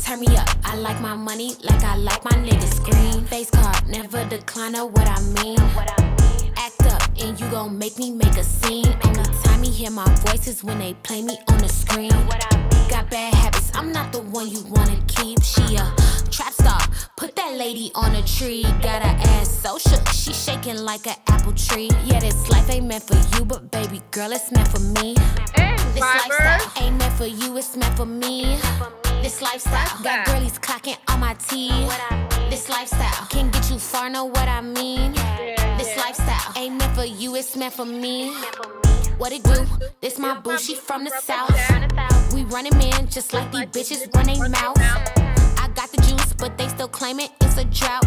turn me up. I like my money like I like my niggas. Screen face card, never decline of what I mean. Act up and you gon' make me make a scene. Only time you hear my voice is when they play me on the screen. Got bad habits, I'm not the one you wanna keep. She a trap star, put that lady on a tree. Got her ass so shook, she shaking like an apple tree. Yeah, this life ain't meant for you, but baby girl, it's meant for me. This lifestyle ain't meant for you, it's meant for me. This lifestyle got girlies clocking on my teeth. This lifestyle can get you far, know what I mean? This lifestyle ain't meant for you, it's meant for me. What it do? This my boo, she from the south. We running man just like these bitches run they mouth. I got the juice, but they still claim it, it's a drought.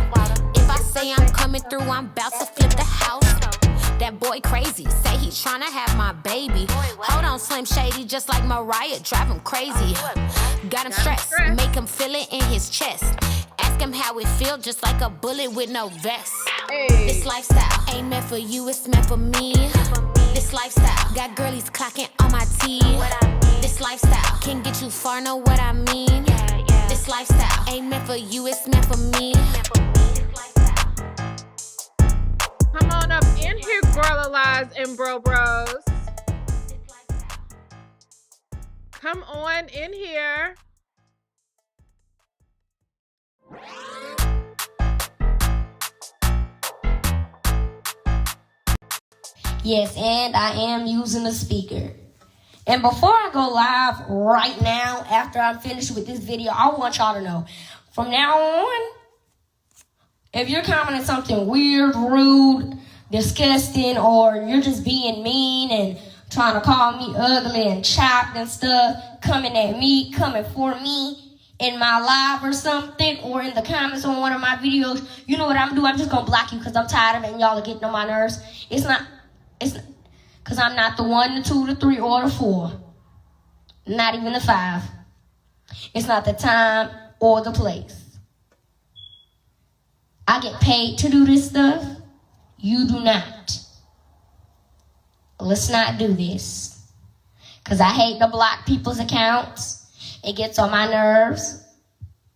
If I say I'm coming through, I'm about to flip the house. That boy crazy, say he tryna have my baby. Hold on, Slim Shady, just like Mariah, drive him crazy. Got him stressed, make him feel it in his chest. Ask him how it feel, just like a bullet with no vest. This lifestyle ain't meant for you, it's meant for me. This lifestyle got girlies clocking on my teeth. This lifestyle can get you far, know what I mean? This lifestyle ain't meant for you, it's meant for me. Come on up in here, girl-alize and bros. Come on in here. Yes, and I am using a speaker. And before I go live right now, after I'm finished with this video, I want y'all to know, from now on, if you're commenting something weird, rude, disgusting, or you're just being mean and trying to call me ugly and chopped and stuff, coming at me, coming for me in my live or something, or in the comments on one of my videos, you know what I'm doing? I'm just going to block you because I'm tired of it and y'all are getting on my nerves. It's because I'm not the 1, the 2, the 3, or the 4. Not even the 5. It's not the time or the place. I get paid to do this stuff. You do not. Let's not do this. Because I hate to block people's accounts. It gets on my nerves.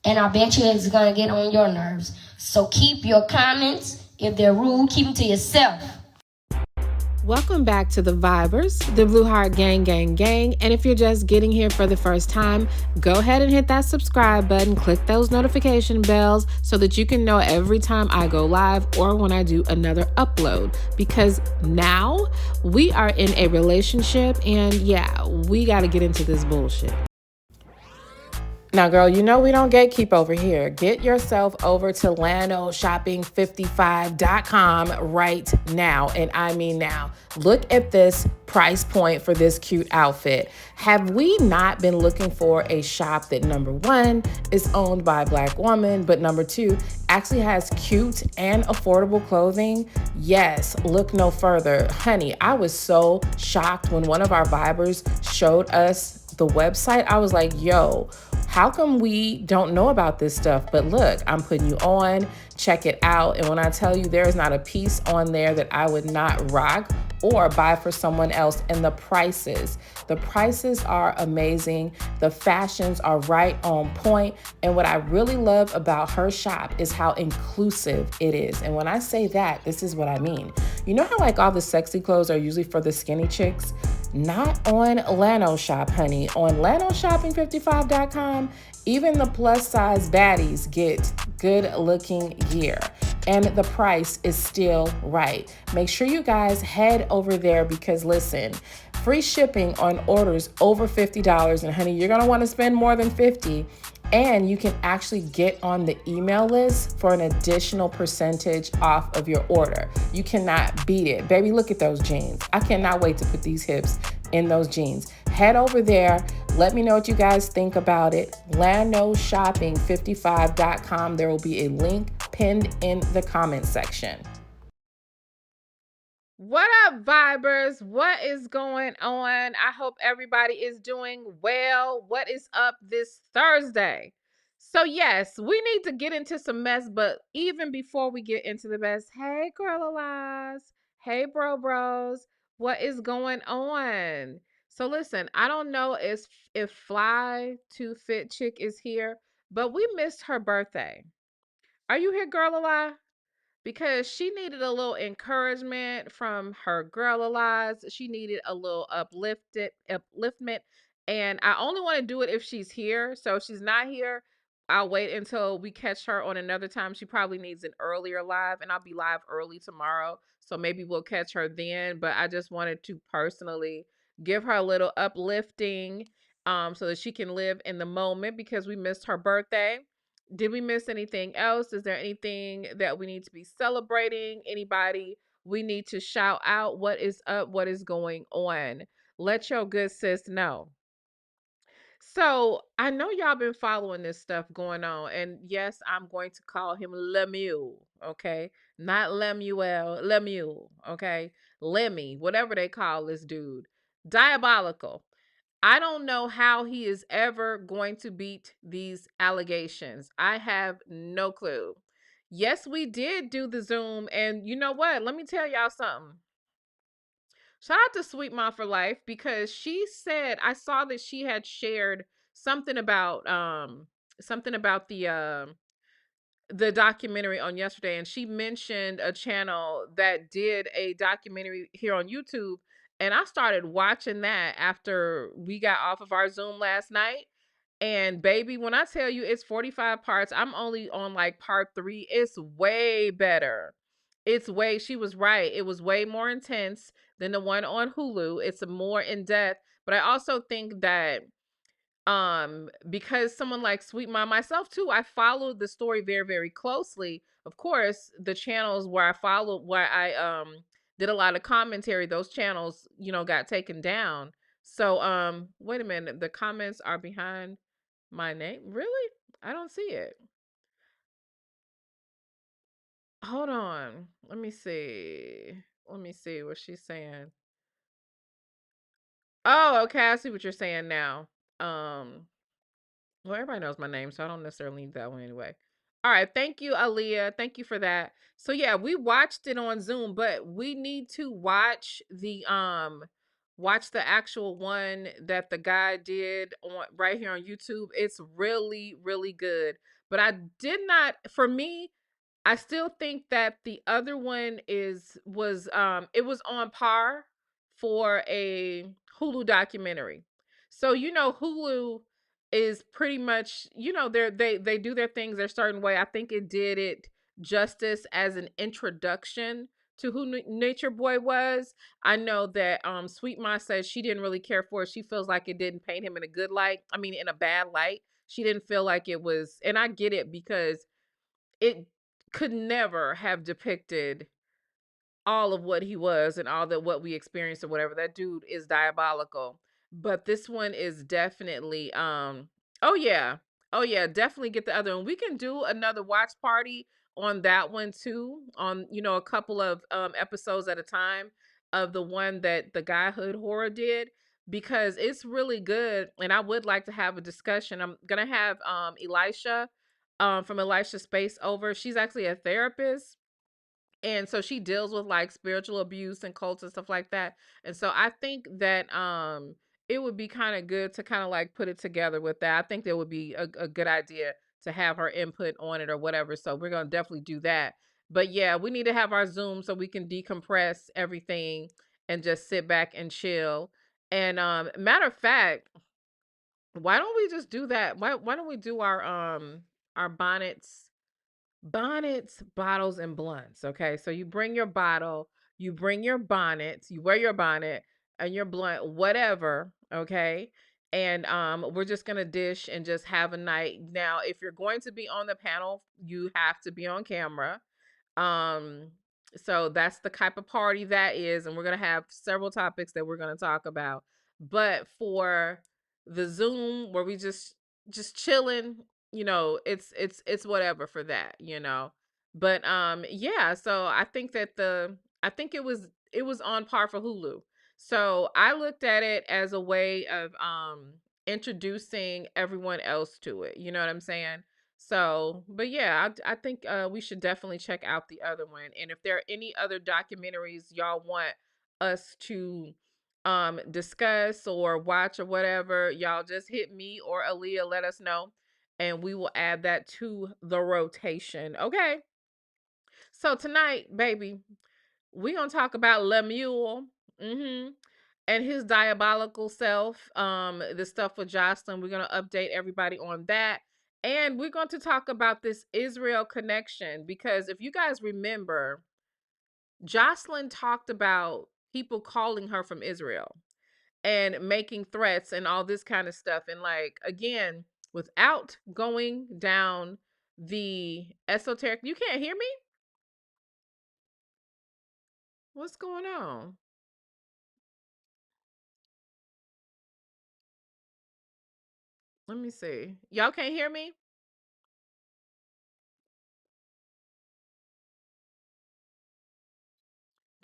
And I bet you it's going to get on your nerves. So keep your comments. If they're rude, keep them to yourself. Welcome back to the Vibers, the Blue Heart Gang. And if you're just getting here for the first time, go ahead and hit that subscribe button, click those notification bells so that you can know every time I go live or when I do another upload. Because now we are in a relationship and yeah, we got to get into this bullshit. Now, girl, you know we don't gatekeep over here. Get yourself over to LanoShopping55.com right now. And I mean now. Look at this price point for this cute outfit. Have we not been looking for a shop that, number one, is owned by a Black woman, but number two, actually has cute and affordable clothing? Yes, look no further. Honey, I was so shocked when one of our Vibers showed us the website. I was like, yo, how come we don't know about this stuff? But look, I'm putting you on, check it out. And when I tell you there is not a piece on there that I would not rock or buy for someone else. And the prices are amazing. The fashions are right on point. And what I really love about her shop is how inclusive it is. And when I say that, this is what I mean. You know how like all the sexy clothes are usually for the skinny chicks? Not on Lano Shop, honey. On LanoShopping55.com, even the plus size baddies get good looking gear. And the price is still right. Make sure you guys head over there because listen, free shipping on orders over $50. And honey, you're gonna wanna spend more than $50. And you can actually get on the email list for an additional percentage off of your order. You cannot beat it. Baby, look at those jeans. I cannot wait to put these hips in those jeans. Head over there. Let me know what you guys think about it. LanoShopping55.com. There will be a link pinned in the comment section. What up, Vibers? What is going on? I hope everybody is doing well. What is up this Thursday? So yes, we need to get into some mess, but even before we get into the mess, hey girl alive, hey bros, what is going on? So listen, I don't know if Fly to Fit Chick is here, but we missed her birthday. Are you here, girl alive? Because she needed a little encouragement from her girl alive. She needed a little upliftment. And I only want to do it if she's here. So if she's not here, I'll wait until we catch her on another time. She probably needs an earlier live, and I'll be live early tomorrow. So maybe we'll catch her then. But I just wanted to personally give her a little uplifting so that she can live in the moment because we missed her birthday. Did we miss anything else? Is there anything that we need to be celebrating? Anybody we need to shout out? What is up? What is going on? Let your good sis know. So I know y'all been following this stuff going on, and yes, I'm going to call him Lemuel, okay? Not Lemuel, Lemuel, okay? Lemmy, whatever they call this dude. Diabolical. I don't know how he is ever going to beat these allegations. I have no clue. Yes, we did do the Zoom, and you know what? Let me tell y'all something. Shout out to Sweet Mom for Life because she said I saw that she had shared something about the documentary on yesterday, and she mentioned a channel that did a documentary here on YouTube, and I started watching that after we got off of our Zoom last night. And baby, when I tell you it's 45 parts, I'm only on like part 3. It's way better. She was right. It was way more intense than the one on Hulu. It's a more in depth, but I also think that because someone like Sweet Mom, myself too, I followed the story very, very closely. Of course, the channels where I did a lot of commentary, those channels, got taken down. So wait a minute, the comments are behind my name. Really? I don't see it. Hold on. Let me see. Let me see what she's saying. Oh, okay, I see what you're saying now. Um Well, everybody knows my name, so I don't necessarily need that one anyway. All right, thank you, Aaliyah. Thank you for that. So yeah, we watched it on Zoom, but we need to watch the actual one that the guy did on right here on YouTube. It's really, really good. But I did not for me, I still think that the other one it was on par for a Hulu documentary. So Hulu is pretty much, they do their things a certain way. I think it did it justice as an introduction to who Nature Boy was. I know that Sweet Ma says she didn't really care for it. She feels like it didn't paint him in a good light. I mean, in a bad light. She didn't feel like it was, and I get it because it could never have depicted all of what he was and all that what we experienced or whatever. That dude is diabolical. But this one is definitely oh yeah. Oh yeah, definitely get the other one. We can do another watch party on that one too. On a couple of episodes at a time of the one that the Guy Hood Horror did because it's really good and I would like to have a discussion. I'm going to have Elisha from Elisha Space over. She's actually a therapist, and so she deals with like spiritual abuse and cults and stuff like that. And so I think that it would be kind of good to kind of like put it together with that. I think that would be a good idea to have her input on it or whatever. So we're gonna definitely do that. But yeah, we need to have our Zoom so we can decompress everything and just sit back and chill. And matter of fact, why don't we just do that? Why don't we do our bonnets, bottles, and blunts. Okay. So you bring your bottle, you bring your bonnet, you wear your bonnet and your blunt, whatever. Okay. And we're just gonna dish and just have a night. Now, if you're going to be on the panel, you have to be on camera. Um, so that's the type of party that is, and we're gonna have several topics that we're gonna talk about. But for the Zoom where we just chilling, it's whatever for that. But yeah, so I think that I think it was on par for Hulu. So I looked at it as a way of introducing everyone else to it. You know what I'm saying? So, but yeah, I think we should definitely check out the other one. And if there are any other documentaries y'all want us to discuss or watch or whatever, y'all just hit me or Aaliyah, let us know. and we will add that to the rotation. Okay. So tonight, baby, we're gonna talk about Lemuel. Mm-hmm. And his diabolical self. The stuff with Jocelyn. We're gonna update everybody on that. And we're going to talk about this Israel connection, because if you guys remember, Jocelyn talked about people calling her from Israel and making threats and all this kind of stuff. And like, again, without going down the esoteric, you can't hear me? What's going on? Let me see. Y'all can't hear me?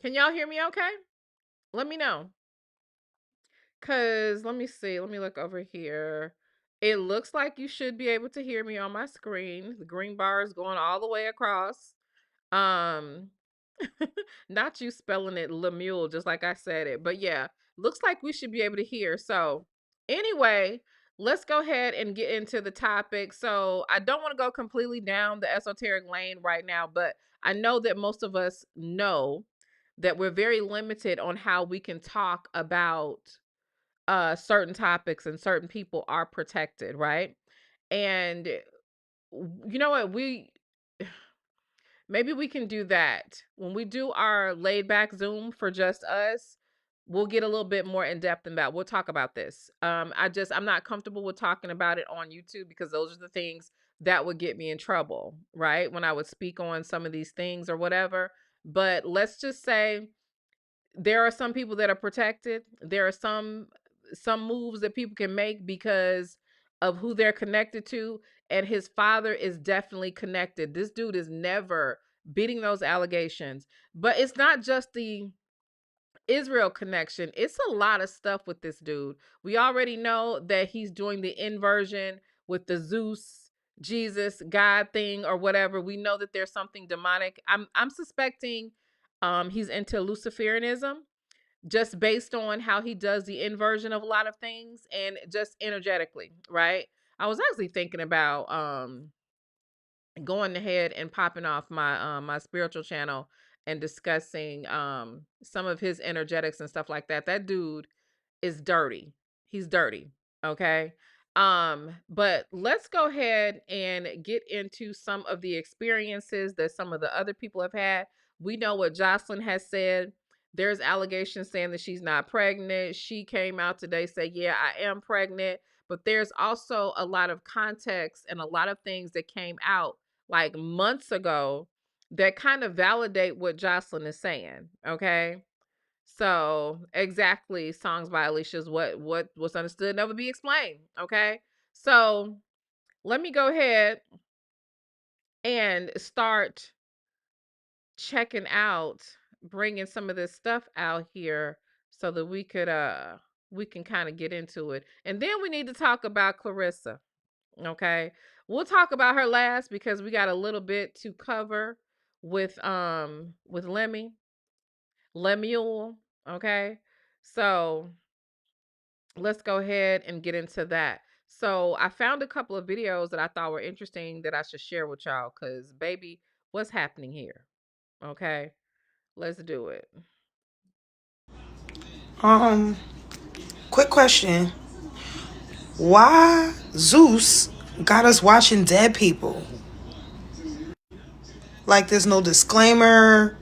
Can y'all hear me okay? Let me know. Cause let me see. Let me look over here. It looks like you should be able to hear me on my screen. The green bar is going all the way across. Um Not you spelling it Lemuel, just like I said it. But yeah, looks like we should be able to hear. So anyway, let's go ahead and get into the topic. So I don't want to go completely down the esoteric lane right now, but I know that most of us know that we're very limited on how we can talk about certain topics, and certain people are protected, right? And you know what? Maybe we can do that. When we do our laid back Zoom for just us, we'll get a little bit more in depth in that. We'll talk about this. I'm not comfortable with talking about it on YouTube, because those are the things that would get me in trouble, right? When I would speak on some of these things or whatever. But let's just say there are some people that are protected. There are some moves that people can make because of who they're connected to, and his father is definitely connected. This dude is never beating those allegations. But it's not just the Israel connection. It's a lot of stuff with this dude. We already know that he's doing the inversion with the Zeus, Jesus, God thing or whatever. We know that there's something demonic. I'm suspecting he's into Luciferianism, just based on how he does the inversion of a lot of things and just energetically, right? I was actually thinking about going ahead and popping off my spiritual channel and discussing some of his energetics and stuff like that. That dude is dirty. He's dirty. Okay. But let's go ahead and get into some of the experiences that some of the other people have had. We know what Jocelyn has said. There's allegations saying that she's not pregnant. She came out today, say, yeah, I am pregnant. But there's also a lot of context and a lot of things that came out like months ago that kind of validate what Jocelyn is saying. Okay. So exactly, songs by Alicia's what's understood never be explained. Okay. So let me go ahead and start checking out, bringing some of this stuff out here so that we can kind of get into it. And then we need to talk about Claressa. Okay. We'll talk about her last because we got a little bit to cover with Lemuel. Okay. So let's go ahead and get into that. So I found a couple of videos that I thought were interesting that I should share with y'all, because baby, what's happening here? Okay. Let's do it. Quick question. Why Zeus got us watching dead people? Like there's no disclaimer.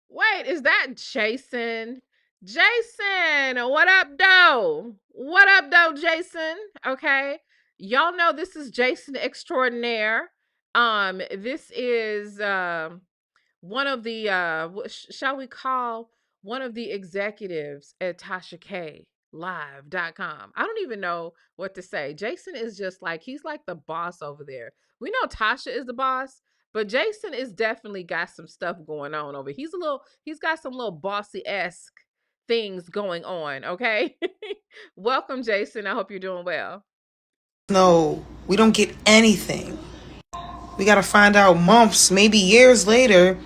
Wait, is that Jason? Jason, what up, though? What up, though, Jason? Okay. Y'all know this is Jason Extraordinaire. This is one of the shall we call one of the executives at TashaKLive.com. I don't even know what to say. Jason is just like, he's like the boss over there. We know Tasha is the boss, but Jason is definitely got some stuff going on over. He's got some little bossy-esque things going on, okay? Welcome, Jason. I hope you're doing well. No, we don't get anything. We gotta find out months, maybe years later,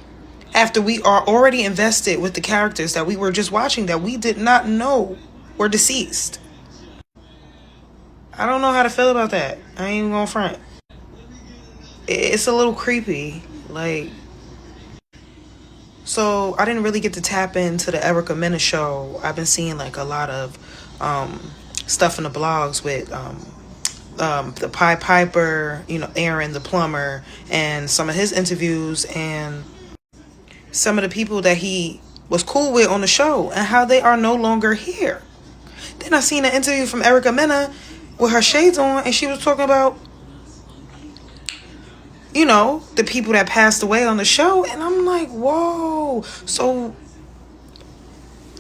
after we are already invested with the characters that we were just watching that we did not know were deceased. I don't know how to feel about that. I ain't even gonna front. It's a little creepy. Like, so I didn't really get to tap into the Erica Mena show. I've been seeing like a lot of stuff in the blogs with the Pied Piper, Aaron the plumber, and some of his interviews, and some of the people that he was cool with on the show, and how they are no longer here. Then I seen an interview from Erica Mena with her shades on, and she was talking about, the people that passed away on the show, and I'm like, whoa. So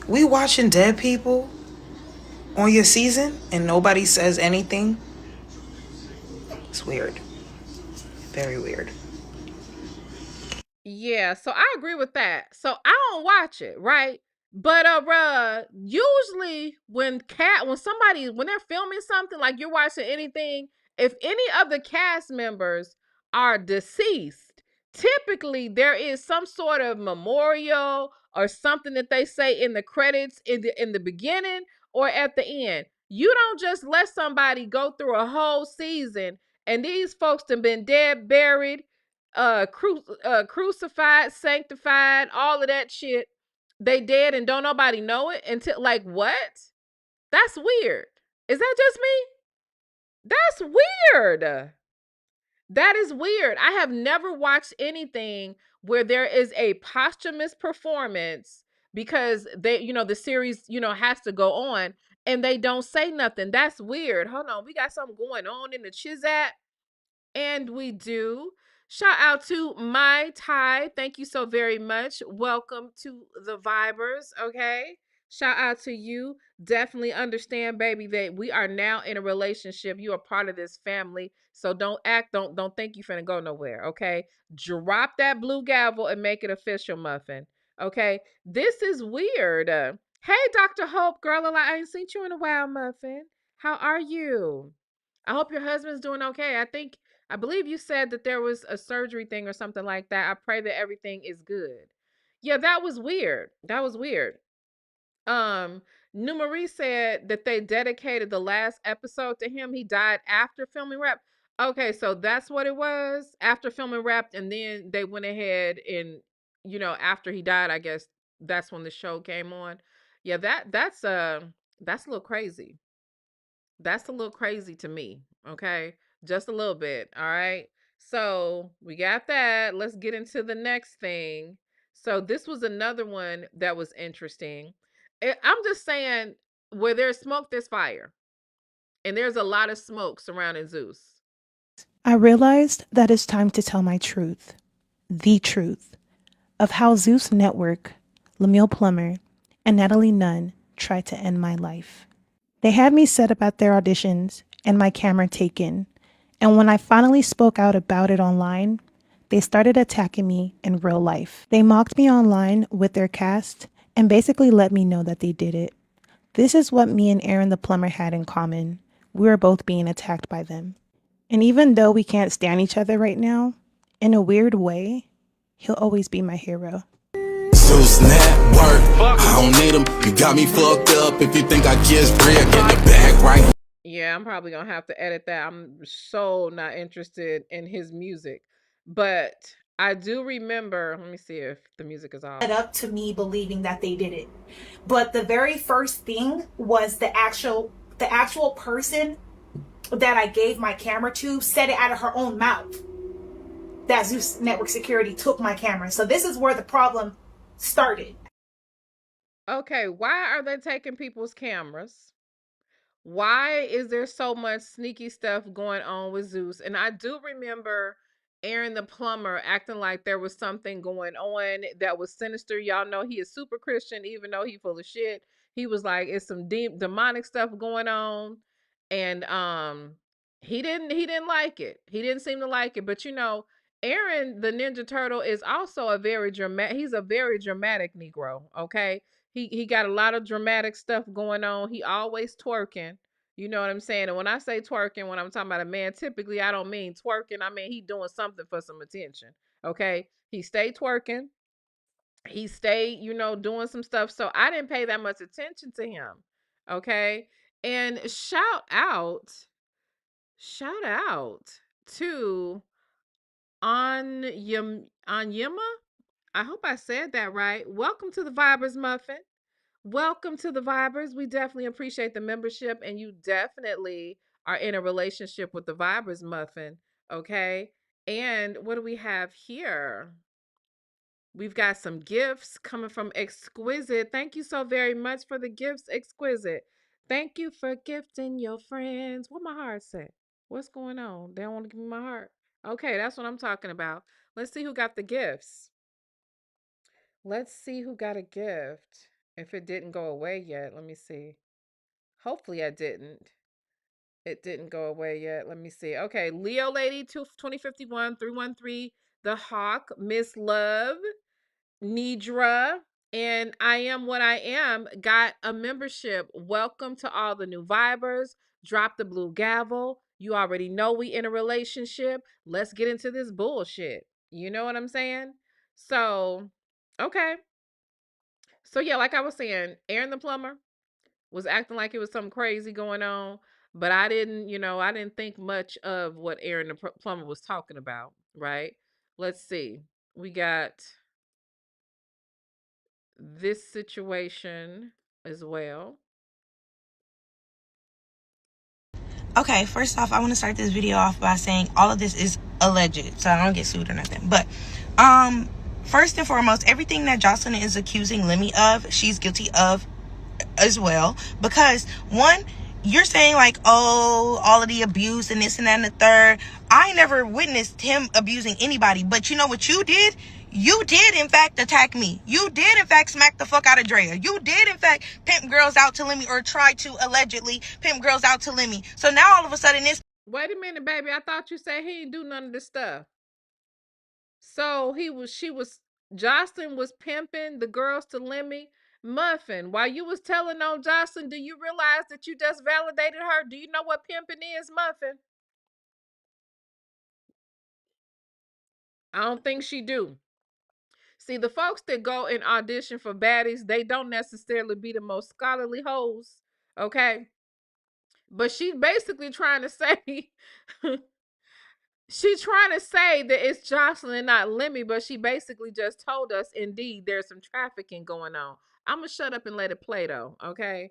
we watching dead people on your season and nobody says anything? It's weird. Very weird. Yeah, so I agree with that. So I don't watch it, right? But usually when they're filming something, like you're watching anything, if any of the cast members are deceased, typically there is some sort of memorial or something that they say in the credits in the beginning or at the end. You don't just let somebody go through a whole season and these folks have been dead, buried, crucified, sanctified, all of that shit. They dead and don't nobody know it until, like, what? That's weird. Is that just me? That's weird. That is weird. I have never watched anything where there is a posthumous performance because the series, has to go on and they don't say nothing. That's weird. Hold on. We got something going on in the Chizat. And we do. Shout out to My Tai. Thank you so very much. Welcome to the Vibers. Okay. Shout out to you. Definitely understand, baby, that we are now in a relationship. You are part of this family. So don't think you finna go nowhere. Okay. Drop that blue gavel and make it official, Muffin. Okay. This is weird. Hey, Dr. Hope, girl, I ain't seen you in a while, Muffin. How are you? I hope your husband's doing okay. I believe you said that there was a surgery thing or something like that. I pray that everything is good. Yeah, that was weird. That was weird. Um, Numari said that they dedicated the last episode to him. He died after filming Wrapped. Okay, so that's what it was. After filming Wrapped, and then they went ahead and, after he died, I guess that's when the show came on. Yeah, that's a little crazy. That's a little crazy to me. Okay. Just a little bit. All right. So we got that. Let's get into the next thing. So this was another one that was interesting. I'm just saying, where there's smoke, there's fire. And there's a lot of smoke surrounding Zeus. I realized that it's time to tell my truth, the truth, of how Zeus Network, Lemuel Plummer, and Natalie Nunn tried to end my life. They had me set up at their auditions and my camera taken, and when I finally spoke out about it online, they started attacking me in real life. They mocked me online with their cast and basically let me know that they did it. This is what me and Aaron the plumber had in common. We were both being attacked by them. And even though we can't stand each other right now, in a weird way, he'll always be my hero. Zeus Network, I don't need him. You got me fucked up if you think I just break in the bag, right? Yeah, I'm probably gonna have to edit that. I'm so not interested in his music. But I do remember, let me see if the music is off. Up to me believing that they did it. But the very first thing was the actual person that I gave my camera to said it out of her own mouth. That Zeus Network security took my camera. So this is where the problem started. Okay, why are they taking people's cameras? Why is there so much sneaky stuff going on with Zeus? And I do remember Aaron the plumber acting like there was something going on that was sinister. Y'all know he is super Christian, even though he full of shit. He was like, it's some demonic stuff going on. And he didn't like it. He didn't seem to like it. But Aaron the Ninja Turtle is also he's a very dramatic Negro. Okay. He got a lot of dramatic stuff going on. He always twerking. You know what I'm saying? And when I say twerking, when I'm talking about a man, typically I don't mean twerking. I mean he doing something for some attention. Okay. He stay twerking. He stayed, doing some stuff. So I didn't pay that much attention to him. Okay. And shout out Shout out to Anyima. I hope I said that right. Welcome to the Vibers Muffin. Welcome to the Vibers. We definitely appreciate the membership, and you definitely are in a relationship with the Vibers Muffin. Okay. And what do we have here? We've got some gifts coming from Exquisite. Thank you so very much for the gifts, Exquisite. Thank you for gifting your friends. What my heart say? What's going on? They don't want to give me my heart. Okay, that's what I'm talking about. Let's see who got the gifts. Let's see who got a gift. If it didn't go away yet, let me see. Hopefully I didn't. It didn't go away yet. Let me see. Okay, Leo Lady 2051 313, The Hawk, Miss Love, Nidra, and I Am What I Am got a membership. Welcome to all the new Vibers. Drop the blue gavel. You already know we in a relationship. Let's get into this bullshit. You know what I'm saying? So, okay. So yeah, like I was saying, Aaron the plumber was acting like it was something crazy going on, but I didn't think much of what Aaron the plumber was talking about, right? Let's see. We got this situation as well. Okay, first off, I want to start this video off by saying all of this is alleged, so I don't get sued or nothing. But, first and foremost, everything that Jocelyn is accusing Lemmy of, she's guilty of as well. Because, one, you're saying like, oh, all of the abuse and this and that and the third. I never witnessed him abusing anybody. But you know what you did? You did, in fact, attack me. You did, in fact, smack the fuck out of Drea. You did, in fact, pimp girls out to Lemmy, or try to allegedly pimp girls out to Lemmy. So now all of a sudden this... Wait a minute, baby. I thought you said he didn't do none of this stuff. So Jocelyn was pimping the girls to Lemmy. Muffin, while you was telling on Jocelyn, do you realize that you just validated her? Do you know what pimping is, Muffin? I don't think she do. See, the folks that go and audition for baddies, they don't necessarily be the most scholarly hoes, okay? But she's basically trying to say, she's trying to say that it's Jocelyn, not Lemmy, but she basically just told us, indeed, there's some trafficking going on. I'm going to shut up and let it play, though, okay?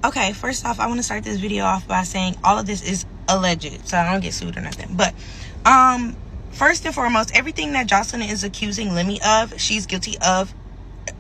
Okay, first off, I want to start this video off by saying all of this is alleged, so I don't get sued or nothing. But, first and foremost, everything that Jocelyn is accusing Lemmy of, she's guilty of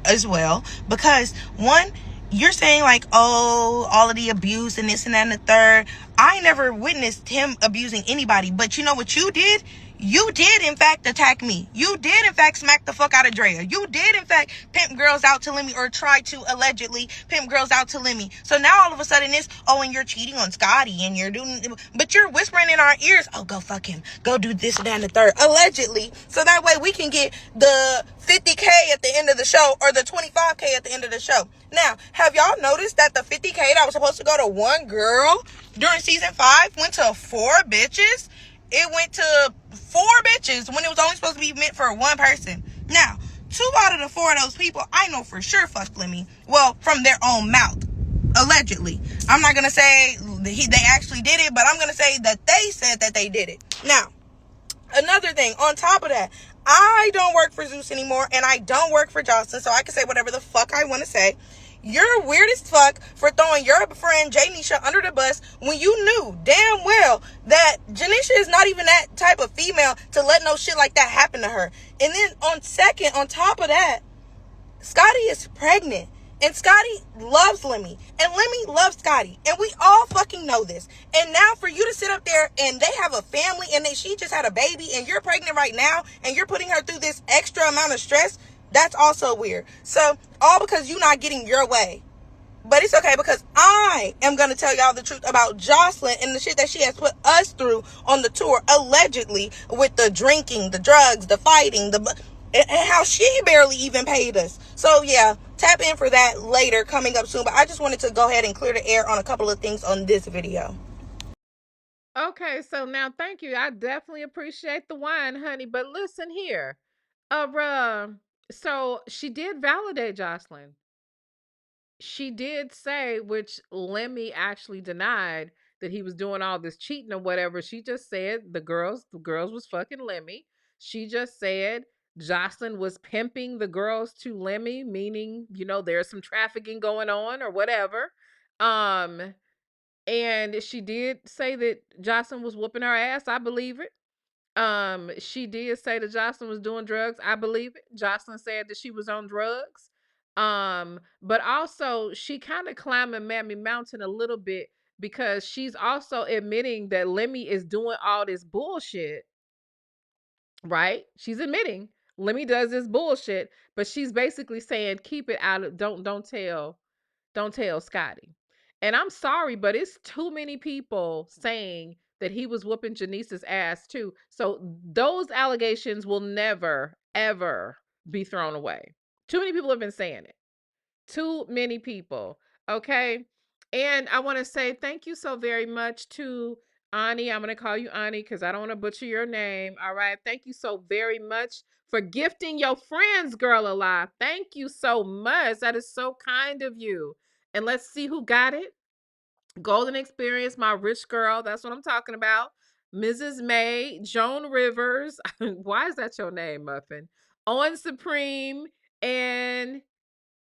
as well. Because, one, you're saying like, oh, all of the abuse and this and that and the third. I never witnessed him abusing anybody. But you know what you did? You did, in fact, attack me. You did, in fact, smack the fuck out of Drea. You did, in fact, pimp girls out to Lemmy, or try to allegedly pimp girls out to Lemmy. So now all of a sudden it's, oh, and you're cheating on Scotty, and you're doing, but you're whispering in our ears, oh, go fuck him. Go do this and that and the third. Allegedly. So that way we can get the 50K at the end of the show, or the 25K at the end of the show. Now, have y'all noticed that the 50K that was supposed to go to one girl during season 5 went to 4 bitches? It went to 4 bitches when it was only supposed to be meant for one person. Now, 2 out of the 4 of those people, I know for sure fucked Lemmy. Well, from their own mouth. Allegedly. I'm not going to say they actually did it, but I'm going to say that they said that they did it. Now, another thing, on top of that, I don't work for Zeus anymore, and I don't work for Jocelyn, so I can say whatever the fuck I want to say. You're weird as fuck for throwing your friend Janisha under the bus when you knew damn well that Janisha is not even that type of female to let no shit like that happen to her. And then on top of that, Scotty is pregnant. And Scotty loves Lemmy. And Lemmy loves Scotty. And we all fucking know this. And now for you to sit up there and they have a family and she just had a baby and you're pregnant right now and you're putting her through this extra amount of stress, that's also weird. So, all because you're not getting your way. But it's okay, because I am going to tell y'all the truth about Jocelyn and the shit that she has put us through on the tour, allegedly, with the drinking, the drugs, the fighting, and how she barely even paid us. So, yeah, tap in for that later, coming up soon. But I just wanted to go ahead and clear the air on a couple of things on this video. Okay, so now thank you. I definitely appreciate the wine, honey. But listen here. So she did validate Jocelyn. She did say, which Lemmy actually denied, that he was doing all this cheating or whatever. She just said the girls was fucking Lemmy. She just said Jocelyn was pimping the girls to Lemmy, meaning, there's some trafficking going on or whatever. And she did say that Jocelyn was whooping her ass. I believe it. She did say that Jocelyn was doing drugs. I believe it. Jocelyn said that she was on drugs. But also she kind of climbing Mammy Mountain a little bit because she's also admitting that Lemmy is doing all this bullshit. Right? She's admitting Lemmy does this bullshit, but she's basically saying keep it out of don't tell Scotty. And I'm sorry, but it's too many people saying that he was whooping Janice's ass too. So those allegations will never, ever be thrown away. Too many people have been saying it. Too many people. Okay. And I want to say thank you so very much to Ani. I'm going to call you Ani because I don't want to butcher your name. All right. Thank you so very much for gifting your friends, girl, alive. Thank you so much. That is so kind of you. And let's see who got it. Golden Experience, my rich girl. That's what I'm talking about. Mrs. May, Joan Rivers. Why is that your name, Muffin? Owen Supreme and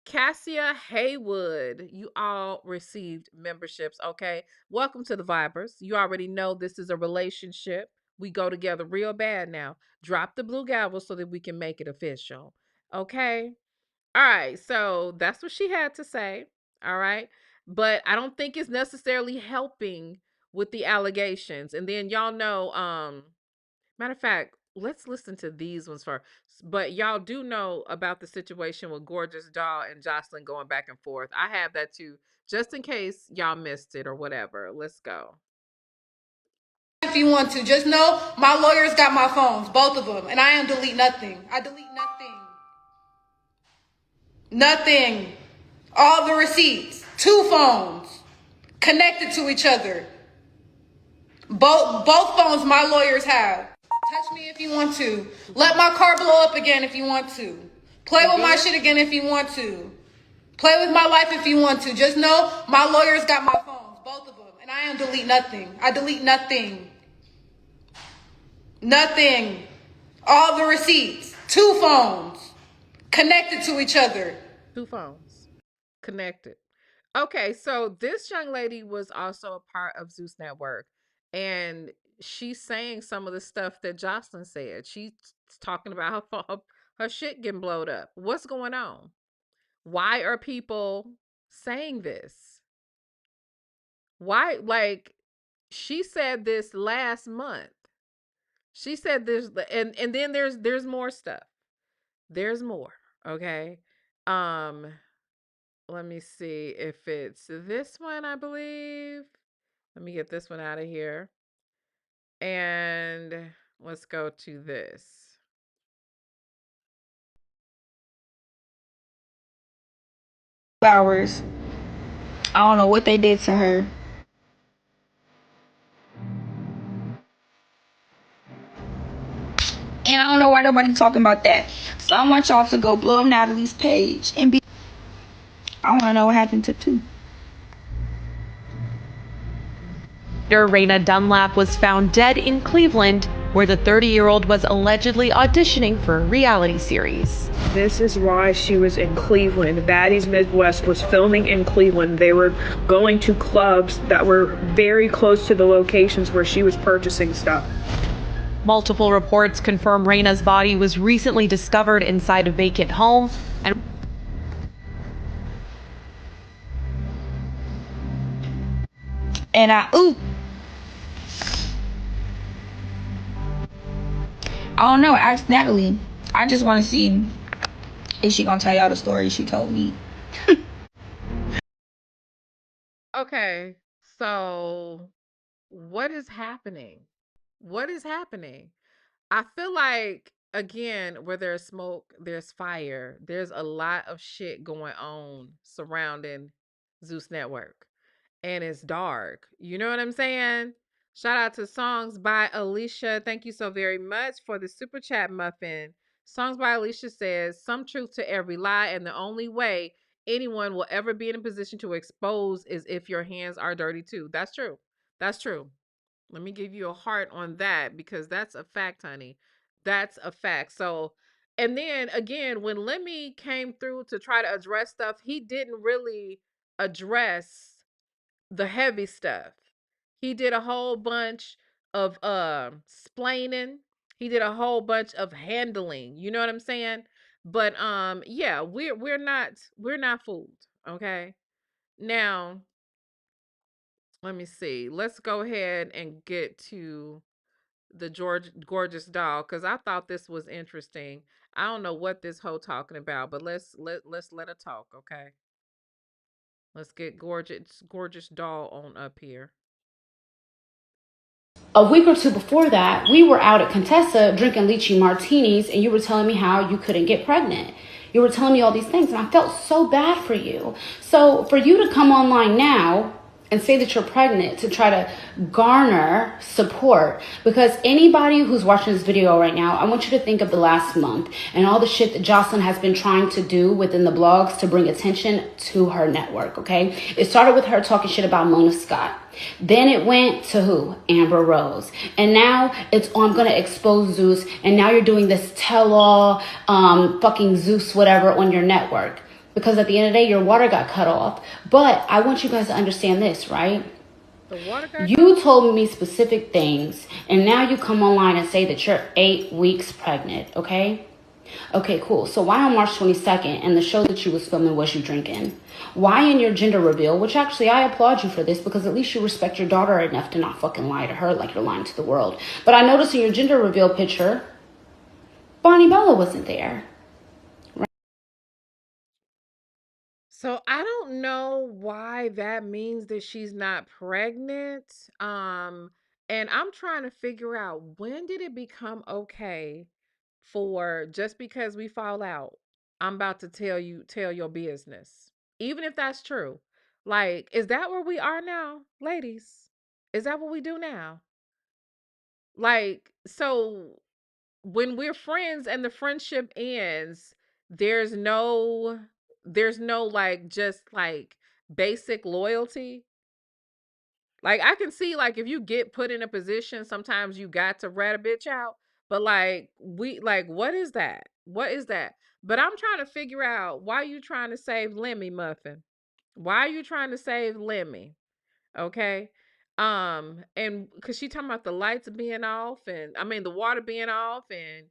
Cassia Haywood. You all received memberships, okay? Welcome to the Vibers. You already know this is a relationship. We go together real bad now. Drop the blue gavel so that we can make it official, okay? All right, so that's what she had to say. All right. But I don't think it's necessarily helping with the allegations. And then y'all know, matter of fact, let's listen to these ones first. But y'all do know about the situation with Gorgeous Doll and Jocelyn going back and forth. I have that too, just in case y'all missed it or whatever. Let's go. If you want to, just know my lawyers got my phones, both of them, and I don't delete nothing. I delete nothing. Nothing. All the receipts. 2 phones connected to each other. Both phones my lawyers have. Touch me if you want to. Let my car blow up again if you want to. Play with my shit again if you want to. Play with my life if you want to. Just know my lawyers got my phones, both of them, and I don't delete nothing. I delete nothing. Nothing. All the receipts. 2 phones connected to each other. 2 phones connected. Okay, so this young lady was also a part of Zeus Network, and she's saying some of the stuff that Jocelyn said. She's talking about her shit getting blowed up. What's going on? Why are people saying this? Why, like, she said this last month. She said this, and then there's more stuff. There's more, okay? Let me see if it's this one, I believe. Let me get this one out of here. And let's go to this. Hours. I don't know what they did to her. And I don't know why nobody's talking about that. So I want y'all to go blow up Natalie's page and be. I want to know what happened to 2. Raina Dunlap was found dead in Cleveland, where the 30-year-old was allegedly auditioning for a reality series. This is why she was in Cleveland. Baddies Midwest was filming in Cleveland. They were going to clubs that were very close to the locations where she was purchasing stuff. Multiple reports confirm Raina's body was recently discovered inside a vacant home, And I don't know. Ask Natalie. I just want to see if she gonna tell y'all the story she told me. Okay, so what is happening? What is happening? I feel like, again, where there's smoke, there's fire. There's a lot of shit going on surrounding Zeus Network. And it's dark. You know what I'm saying? Shout out to Songs by Alicia. Thank you so very much for the super chat, Muffin. Songs by Alicia says, some truth to every lie, and the only way anyone will ever be in a position to expose is if your hands are dirty too. That's true. That's true. Let me give you a heart on that because that's a fact, honey. That's a fact. So, and then again, when Lemmy came through to try to address stuff, he didn't really address the heavy stuff. He did a whole bunch of splaining. He did a whole bunch of handling. You know what I'm saying? But yeah, we're not fooled. Okay. Now, let me see. Let's go ahead and get to the gorgeous doll because I thought this was interesting. I don't know what this hoe talking about, but let's let her talk, okay? Let's get gorgeous doll on up here. A week or two before that, we were out at Contessa drinking lychee martinis, and you were telling me how you couldn't get pregnant. You were telling me all these things, and I felt so bad for you. So for you to come online now and say that you're pregnant to try to garner support, because anybody who's watching this video right now, I want you to think of the last month and all the shit that Jocelyn has been trying to do within the blogs to bring attention to her network, okay? It started with her talking shit about Mona Scott. Then it went to who? Amber Rose. And now it's, oh, I'm going to expose Zeus. And now you're doing this tell-all, fucking Zeus whatever on your network. Because at the end of the day, your water got cut off. But I want you guys to understand this, right? You told me specific things, and now you come online and say that you're 8 weeks pregnant, okay? Okay, cool. So why on March 22nd and the show that you was filming was you drinking? Why in your gender reveal, which actually I applaud you for this because at least you respect your daughter enough to not fucking lie to her like you're lying to the world. But I noticed in your gender reveal picture, Bonnie Bella wasn't there. So I don't know why that means that she's not pregnant. And I'm trying to figure out when did it become okay for just because we fall out, I'm about to tell your business. Even if that's true. Like, is that where we are now, ladies? Is that what we do now? Like, so when we're friends and the friendship ends, there's no there's no like just like basic loyalty. Like I can see like if you get put in a position, sometimes you got to rat a bitch out. But like we like what is that? What is that? But I'm trying to figure out why you trying to save Lemmy Muffin. Why are you trying to save Lemmy? Okay. And cause she talking about the lights being off and I mean the water being off and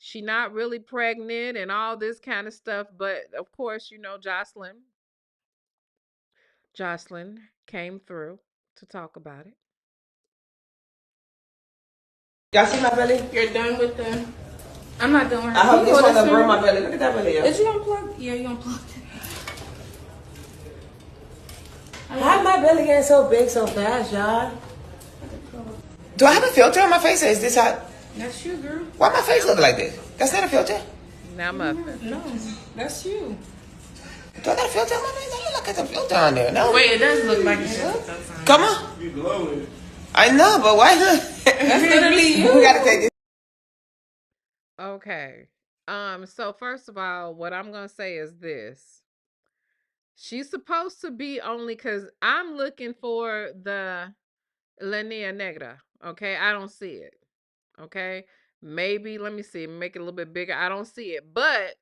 she not really pregnant and all this kind of stuff. But of course, you know, Jocelyn came through to talk about it. Y'all see my belly? You're done with them. I'm not done with her. I hope this one doesn't burn my belly. Look at that belly. Did you unplug? Yeah, you unplugged it. How my belly getting so big so fast, y'all? Do I have a filter on my face or is this how? That's you, girl. Why my face look like this? That's not a filter? Now Muffin. No, that's you. Do I got a filter on my face? I look like there's a filter on there. No. Wait, it does look like it. Come on. You glowing. I know, but why not? That's literally you. We gotta take this. Okay. So first of all, what I'm gonna say is this. She's supposed to be only because I'm looking for the Linea Negra. Okay, I don't see it. Okay, maybe let me see, make it a little bit bigger. I don't see it, but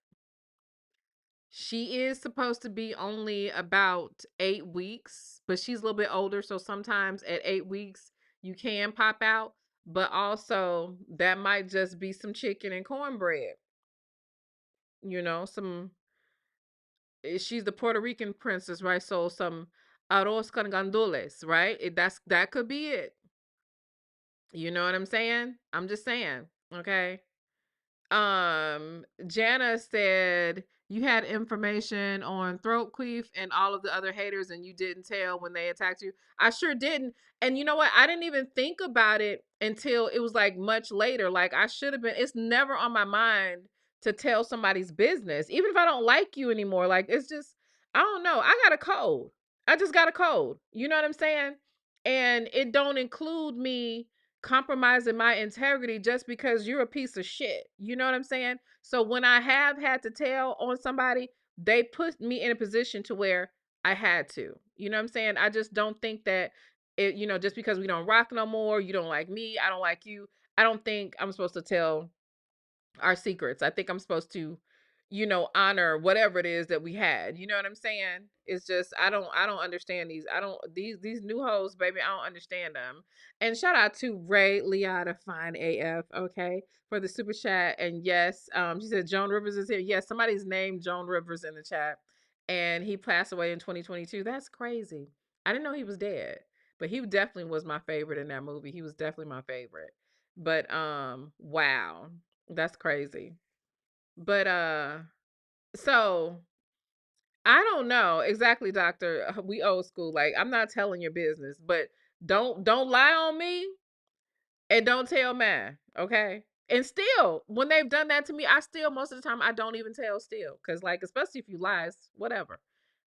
she is supposed to be only about 8 weeks, but she's a little bit older, so sometimes at 8 weeks you can pop out, but also that might just be some chicken and cornbread. You know, she's the Puerto Rican princess, right? So some arroz con gandules, right? That could be it. You know what I'm saying? I'm just saying, okay? Jana said you had information on throat queef and all of the other haters and you didn't tell when they attacked you. I sure didn't. And you know what? I didn't even think about it until it was like much later. Like I should have been, it's never on my mind to tell somebody's business, even if I don't like you anymore. Like it's just, I don't know. I got a code. I just got a code. You know what I'm saying? And it don't include me compromising my integrity just because you're a piece of shit. You know what I'm saying? So when I have had to tell on somebody, they put me in a position to where I had to. You know what I'm saying? I just don't think that just because we don't rock no more, you don't like me, I don't like you. I don't think I'm supposed to tell our secrets. I think I'm supposed to, honor whatever it is that we had. You know what I'm saying? It's just I don't understand these. I don't these new hoes, baby. I don't understand them. And shout out to Ray Liotta, fine AF, okay, for the super chat. And yes, she said Joan Rivers is here. Yes, somebody's named Joan Rivers in the chat, and he passed away in 2022. That's crazy. I didn't know he was dead, but he definitely was my favorite in that movie. He was definitely my favorite. But wow. That's crazy. But so I don't know exactly, doctor. We old school. Like, I'm not telling your business, but don't lie on me and don't tell mine, okay? And still, when they've done that to me, I still most of the time I don't even tell still. Cause like, especially if you lie, it's whatever.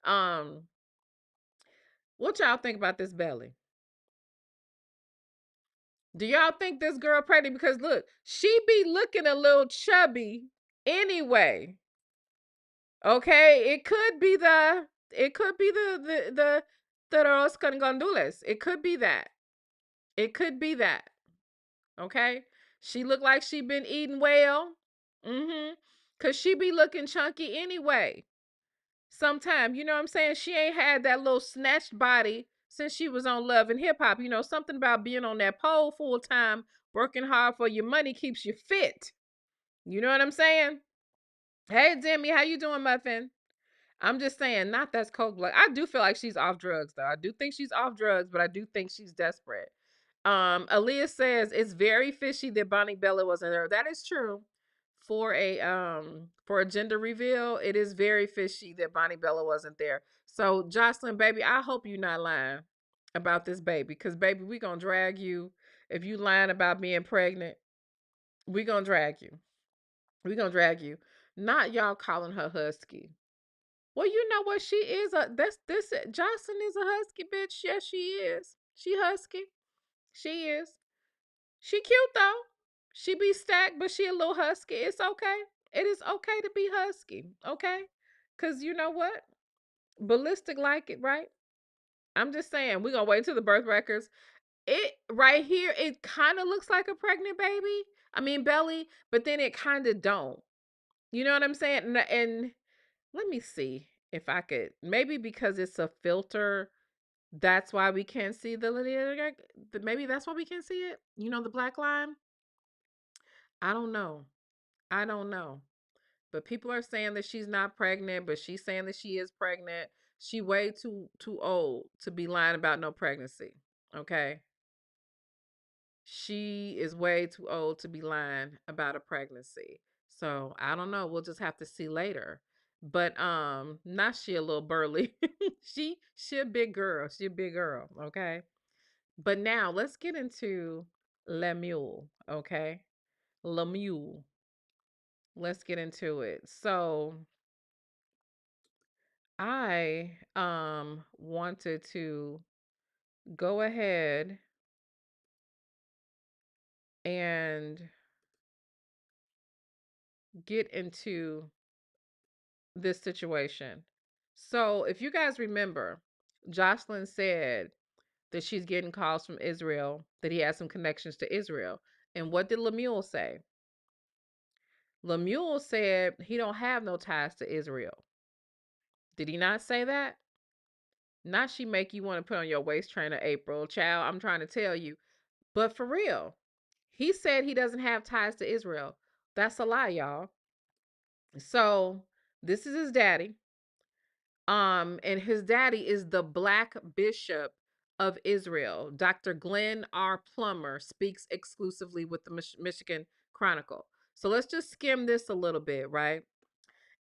Um, what y'all think about this belly? Do y'all think this girl pregnant? Because look, she be looking a little chubby anyway. Okay, it could be the los gandules. It could be that. It could be that. Okay? She looked like she been eating well. Mm-hmm. Cause she be looking chunky anyway. Sometime, you know what I'm saying? She ain't had that little snatched body since she was on Love and Hip Hop. Something about being on that pole full time, working hard for your money keeps you fit. You know what I'm saying? Hey Demi, how you doing, Muffin? I'm just saying, not that's cold blood. I do feel like she's off drugs, though. I do think she's off drugs, but I do think she's desperate. Aaliyah says it's very fishy that Bonnie Bella wasn't there. That is true. For a gender reveal, it is very fishy that Bonnie Bella wasn't there. So Jocelyn, baby, I hope you're not lying about this baby, because baby, we gonna drag you if you lying about being pregnant. We gonna drag you. We gonna drag you. Not y'all calling her husky. Well, you know what? She is a this Jocelyn is a husky bitch. Yes, she is. She husky. She is. She cute though. She be stacked, but she a little husky. It's okay. It is okay to be husky. Okay? Cause you know what? Ballistic like it, right? I'm just saying, we're gonna wait till the birth records. It right here, it kind of looks like a pregnant baby. I mean belly, but then it kind of don't. You know what I'm saying? And let me see if I could, maybe because it's a filter, that's why we can't see maybe that's why we can't see it. The black line. I don't know. I don't know. But people are saying that she's not pregnant, but she's saying that she is pregnant. She way too old to be lying about no pregnancy. Okay? She is way too old to be lying about a pregnancy. So I don't know. We'll just have to see later. But not she a little burly. she a big girl. She a big girl. Okay. But now let's get into Lemuel. Okay. Lemuel. Let's get into it. So I wanted to go ahead and get into this situation. So, if you guys remember, Jocelyn said that she's getting calls from Israel, that he has some connections to Israel. And what did Lemuel say? Lemuel said he don't have no ties to Israel. Did he not say that? Not she make you want to put on your waist trainer, April. Child, I'm trying to tell you. But for real, he said he doesn't have ties to Israel. That's a lie, y'all. So, this is his daddy. And his daddy is the Black Bishop of Israel. Dr. Glenn R. Plummer speaks exclusively with the Michigan Chronicle. So let's just skim this a little bit, right?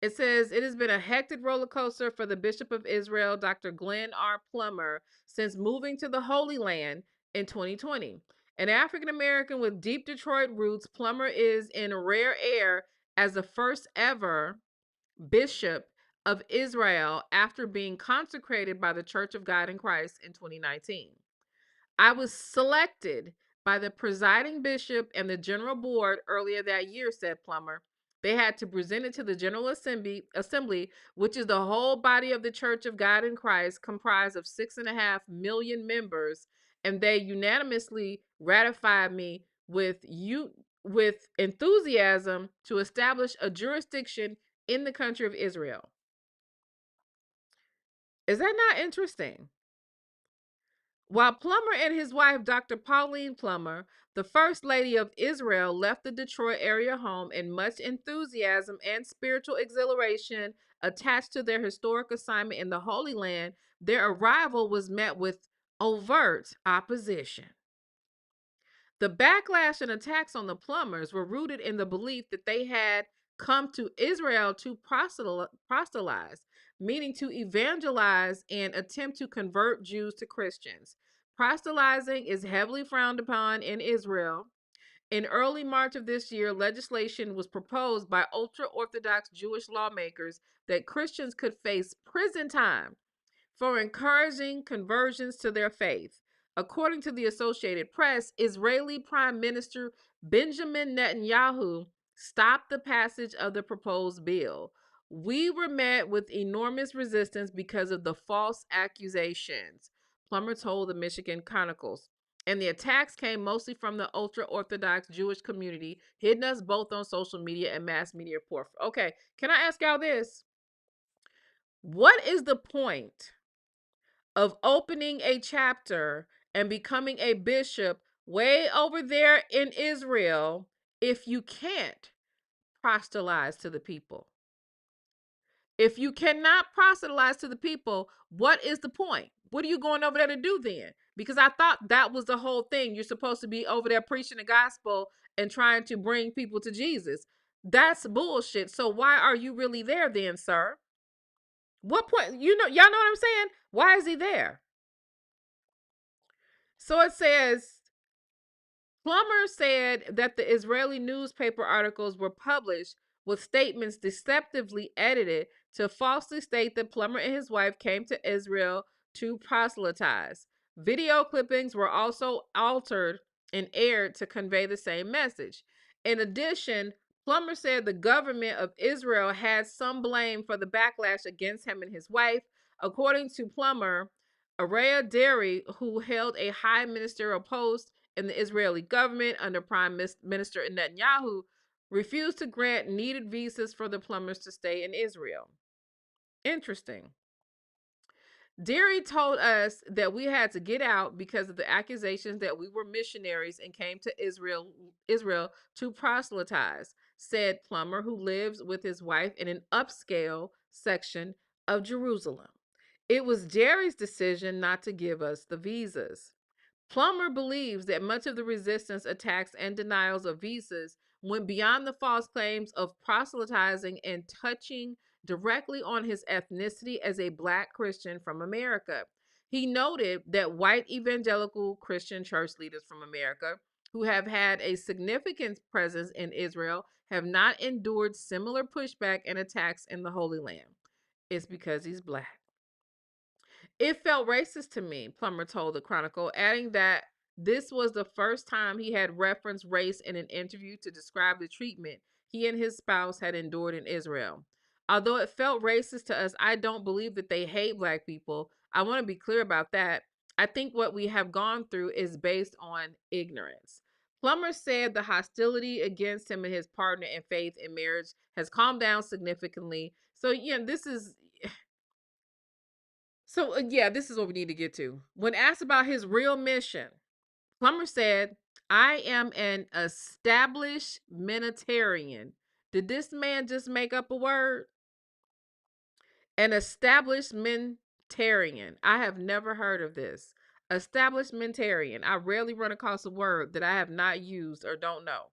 It says, it has been a hectic roller coaster for the Bishop of Israel, Dr. Glenn R. Plummer, since moving to the Holy Land in 2020. An African American with deep Detroit roots, Plummer is in rare air as the first ever bishop of Israel after being consecrated by the Church of God in Christ in 2019. I was selected by the presiding bishop and the general board earlier that year, said Plummer. They had to present it to the General Assembly, which is the whole body of the Church of God in Christ, comprised of 6.5 million members, and they unanimously ratified me with enthusiasm to establish a jurisdiction in the country of Israel. Is that not interesting? While Plummer and his wife, Dr. Pauline Plummer, the First Lady of Israel, left the Detroit area home in much enthusiasm and spiritual exhilaration attached to their historic assignment in the Holy Land, their arrival was met with overt opposition. The backlash and attacks on the Plumbers were rooted in the belief that they had come to Israel to proselytize, meaning to evangelize and attempt to convert Jews to Christians. Proselytizing is heavily frowned upon in Israel. In early March of this year, legislation was proposed by ultra-Orthodox Jewish lawmakers that Christians could face prison time for encouraging conversions to their faith. According to the Associated Press, Israeli Prime Minister Benjamin Netanyahu stopped the passage of the proposed bill. We were met with enormous resistance because of the false accusations, Plummer told the Michigan Chronicles. And the attacks came mostly from the ultra-Orthodox Jewish community, hitting us both on social media and mass media report. Okay, can I ask y'all this? What is the point of opening a chapter and becoming a bishop way over there in Israel if you can't proselytize to the people? If you cannot proselytize to the people, what is the point? What are you going over there to do then? Because I thought that was the whole thing. You're supposed to be over there preaching the gospel and trying to bring people to Jesus. That's bullshit. So why are you really there then, sir? What point? Y'all know what I'm saying? Why is he there? So it says, Plummer said that the Israeli newspaper articles were published with statements deceptively edited to falsely state that Plummer and his wife came to Israel to proselytize. Video clippings were also altered and aired to convey the same message. In addition, Plummer said the government of Israel had some blame for the backlash against him and his wife. According to Plummer, Araya Deri, who held a high ministerial post in the Israeli government under Prime Minister Netanyahu, refused to grant needed visas for the Plumbers to stay in Israel. Interesting. Deri told us that we had to get out because of the accusations that we were missionaries and came to Israel to proselytize, said Plummer, who lives with his wife in an upscale section of Jerusalem. It was Deri's decision not to give us the visas. Plummer believes that much of the resistance, attacks, and denials of visas went beyond the false claims of proselytizing and touching directly on his ethnicity as a Black Christian from America. He noted that white evangelical Christian church leaders from America who have had a significant presence in Israel have not endured similar pushback and attacks in the Holy Land. It's because he's Black. It felt racist to me, Plummer told the Chronicle, adding that this was the first time he had referenced race in an interview to describe the treatment he and his spouse had endured in Israel. Although it felt racist to us, I don't believe that they hate Black people. I want to be clear about that. I think what we have gone through is based on ignorance. Plummer said the hostility against him and his partner in faith and marriage has calmed down significantly. So, this is what we need to get to. When asked about his real mission, Plummer said, I am an establishmentarian. Did this man just make up a word? An establishmentarian. I have never heard of this. Establishmentarian. I rarely run across a word that I have not used or don't know.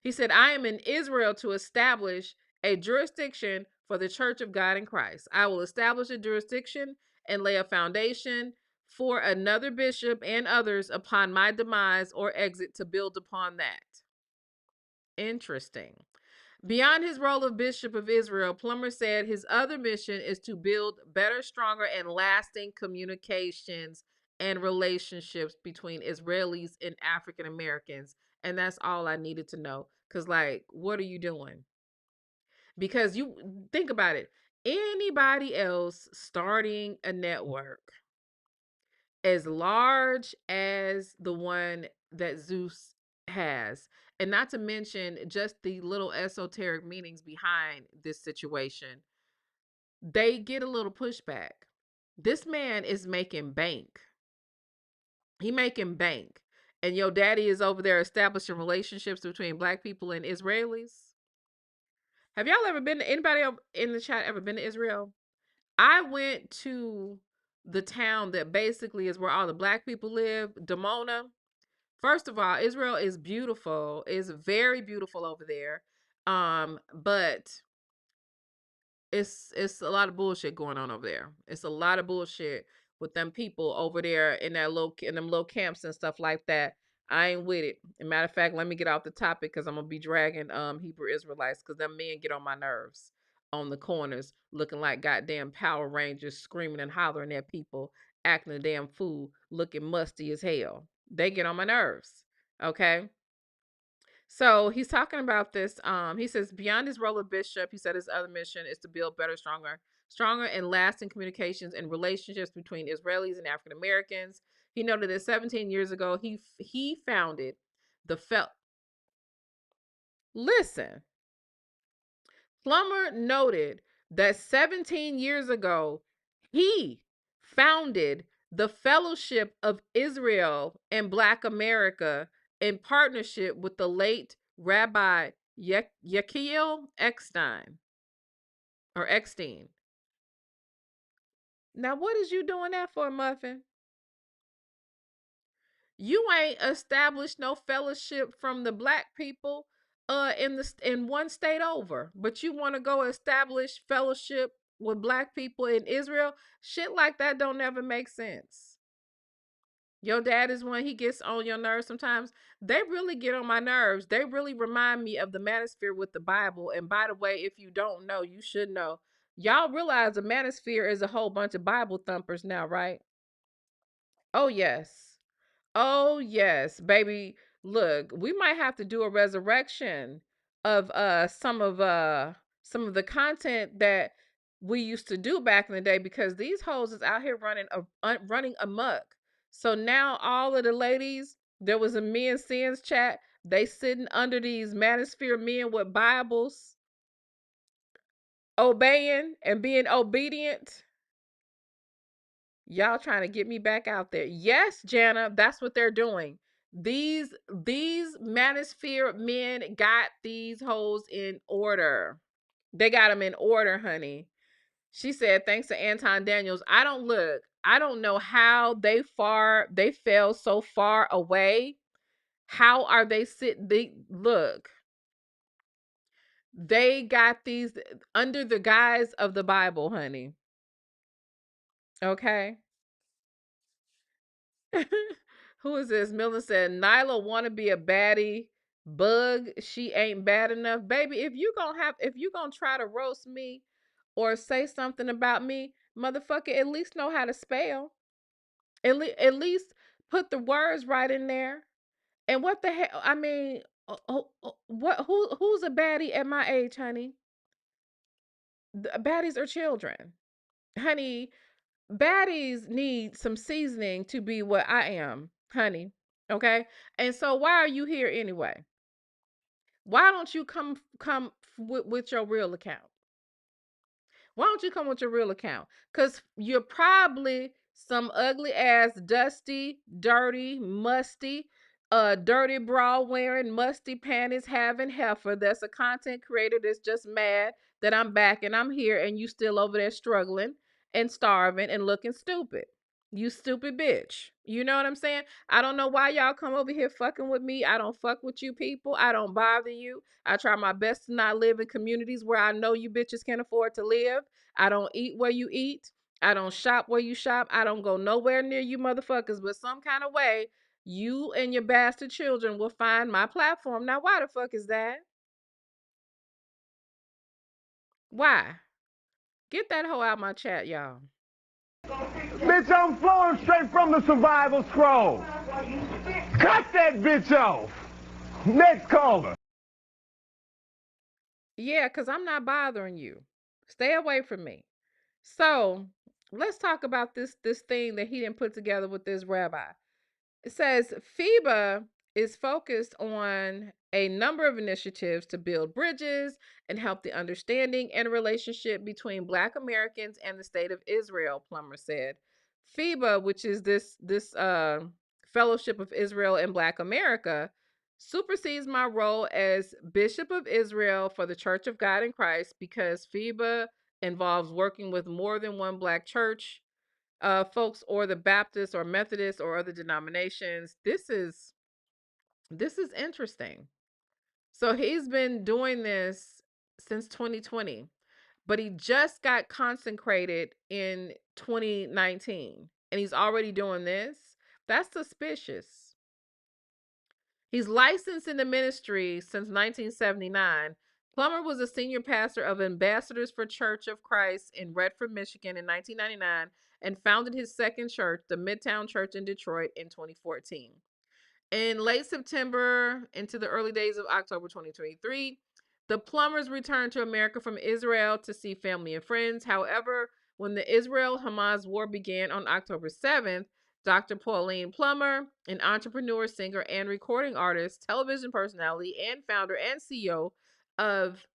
He said, I am in Israel to establish a jurisdiction for the Church of God in Christ. I will establish a jurisdiction and lay a foundation for another bishop and others upon my demise or exit to build upon that. Interesting. Beyond his role of Bishop of Israel, Plummer said his other mission is to build better, stronger, and lasting communications and relationships between Israelis and African Americans. And that's all I needed to know. Because, what are you doing? Because you think about it. Anybody else starting a network as large as the one that Zeus has. And not to mention just the little esoteric meanings behind this situation, they get a little pushback. This man is making bank. He making bank. And your daddy is over there establishing relationships between black people and Israelis. Have y'all ever been to, anybody in the chat ever been to Israel? I went to the town that basically is where all the black people live, Dimona. First of all, Israel is beautiful. It's very beautiful over there. But it's a lot of bullshit going on over there. It's a lot of bullshit with them people over there in them little camps and stuff like that. I ain't with it. As a matter of fact, let me get off the topic because I'm gonna be dragging Hebrew Israelites because them men get on my nerves on the corners looking like goddamn Power Rangers, screaming and hollering at people, acting a damn fool, looking musty as hell. They get on my nerves. Okay. So he's talking about this. He says beyond his role of bishop, he said his other mission is to build better, stronger and lasting communications and relationships between Israelis and African Americans. He noted that 17 years ago, he founded the Listen, Plummer noted that 17 years ago, he founded the Fellowship of Israel and Black America in partnership with the late Rabbi Yechiel Eckstein or Eckstein. Now, what is you doing that for, Muffin? You ain't established no fellowship from the black people in one state over, but you want to go establish fellowship with black people in Israel. Shit like that don't never make sense. Your dad is when he gets on your nerves sometimes. They really get on my nerves. They really remind me of the manosphere with the Bible. And by the way, if you don't know, you should know. Y'all realize the manosphere is a whole bunch of Bible thumpers now, right? Oh yes. Oh yes, baby. Look, we might have to do a resurrection of some of the content that we used to do back in the day because these hoes is out here running amok. So now all of the ladies, there was a men sins chat. They sitting under these manosphere men with Bibles, obeying and being obedient. Y'all trying to get me back out there. Yes, Jana, that's what they're doing. These manosphere men got these hoes in order. They got them in order, honey. She said, thanks to Anton Daniels. I don't know how they fell so far away. How are they look, they got these under the guise of the Bible, honey. Okay. Who is this? Milton said, Nyla want to be a baddie bug. She ain't bad enough. Baby, if you gonna try to roast me or say something about me, motherfucker, at least know how to spell. At least put the words right in there. And what the hell? I mean, who's a baddie at my age, honey? The baddies are children. Honey, baddies need some seasoning to be what I am, honey. Okay? And so why are you here anyway? Why don't you come with your real account? Why don't you come with your real account? Because you're probably some ugly ass, dusty, dirty, musty, dirty bra wearing, musty panties having heifer that's a content creator that's just mad that I'm back and I'm here and you still over there struggling and starving and looking stupid. You stupid bitch. You know what I'm saying? I don't know why y'all come over here fucking with me. I don't fuck with you people. I don't bother you. I try my best to not live in communities where I know you bitches can afford to live. I don't eat where you eat. I don't shop where you shop. I don't go nowhere near you motherfuckers. But some kind of way, you and your bastard children will find my platform. Now, why the fuck is that? Why? Get that hoe out my chat, y'all. Bitch, I'm flowing straight from the survival scroll. Cut that bitch off. Next caller. Yeah, because I'm not bothering you. Stay away from me. So, let's talk about this thing that he didn't put together with this rabbi. It says FIBA is focused on a number of initiatives to build bridges and help the understanding and relationship between Black Americans and the state of Israel, Plummer said. FIBA, which is this Fellowship of Israel and Black America, supersedes my role as Bishop of Israel for the Church of God in Christ because FIBA involves working with more than one Black church folks, or the Baptists or Methodists or other denominations. This is interesting. So he's been doing this since 2020, but he just got consecrated in 2019 and he's already doing this. That's suspicious. He's licensed in the ministry since 1979. Plummer was a senior pastor of Ambassadors for Church of Christ in Redford, Michigan in 1999 and founded his second church, the Midtown Church in Detroit, in 2014. In late September into the early days of October 2023, the Plumbers returned to America from Israel to see family and friends. However, when the Israel-Hamas war began on October 7th, Dr. Pauline Plummer, an entrepreneur, singer, and recording artist, television personality, and founder and CEO of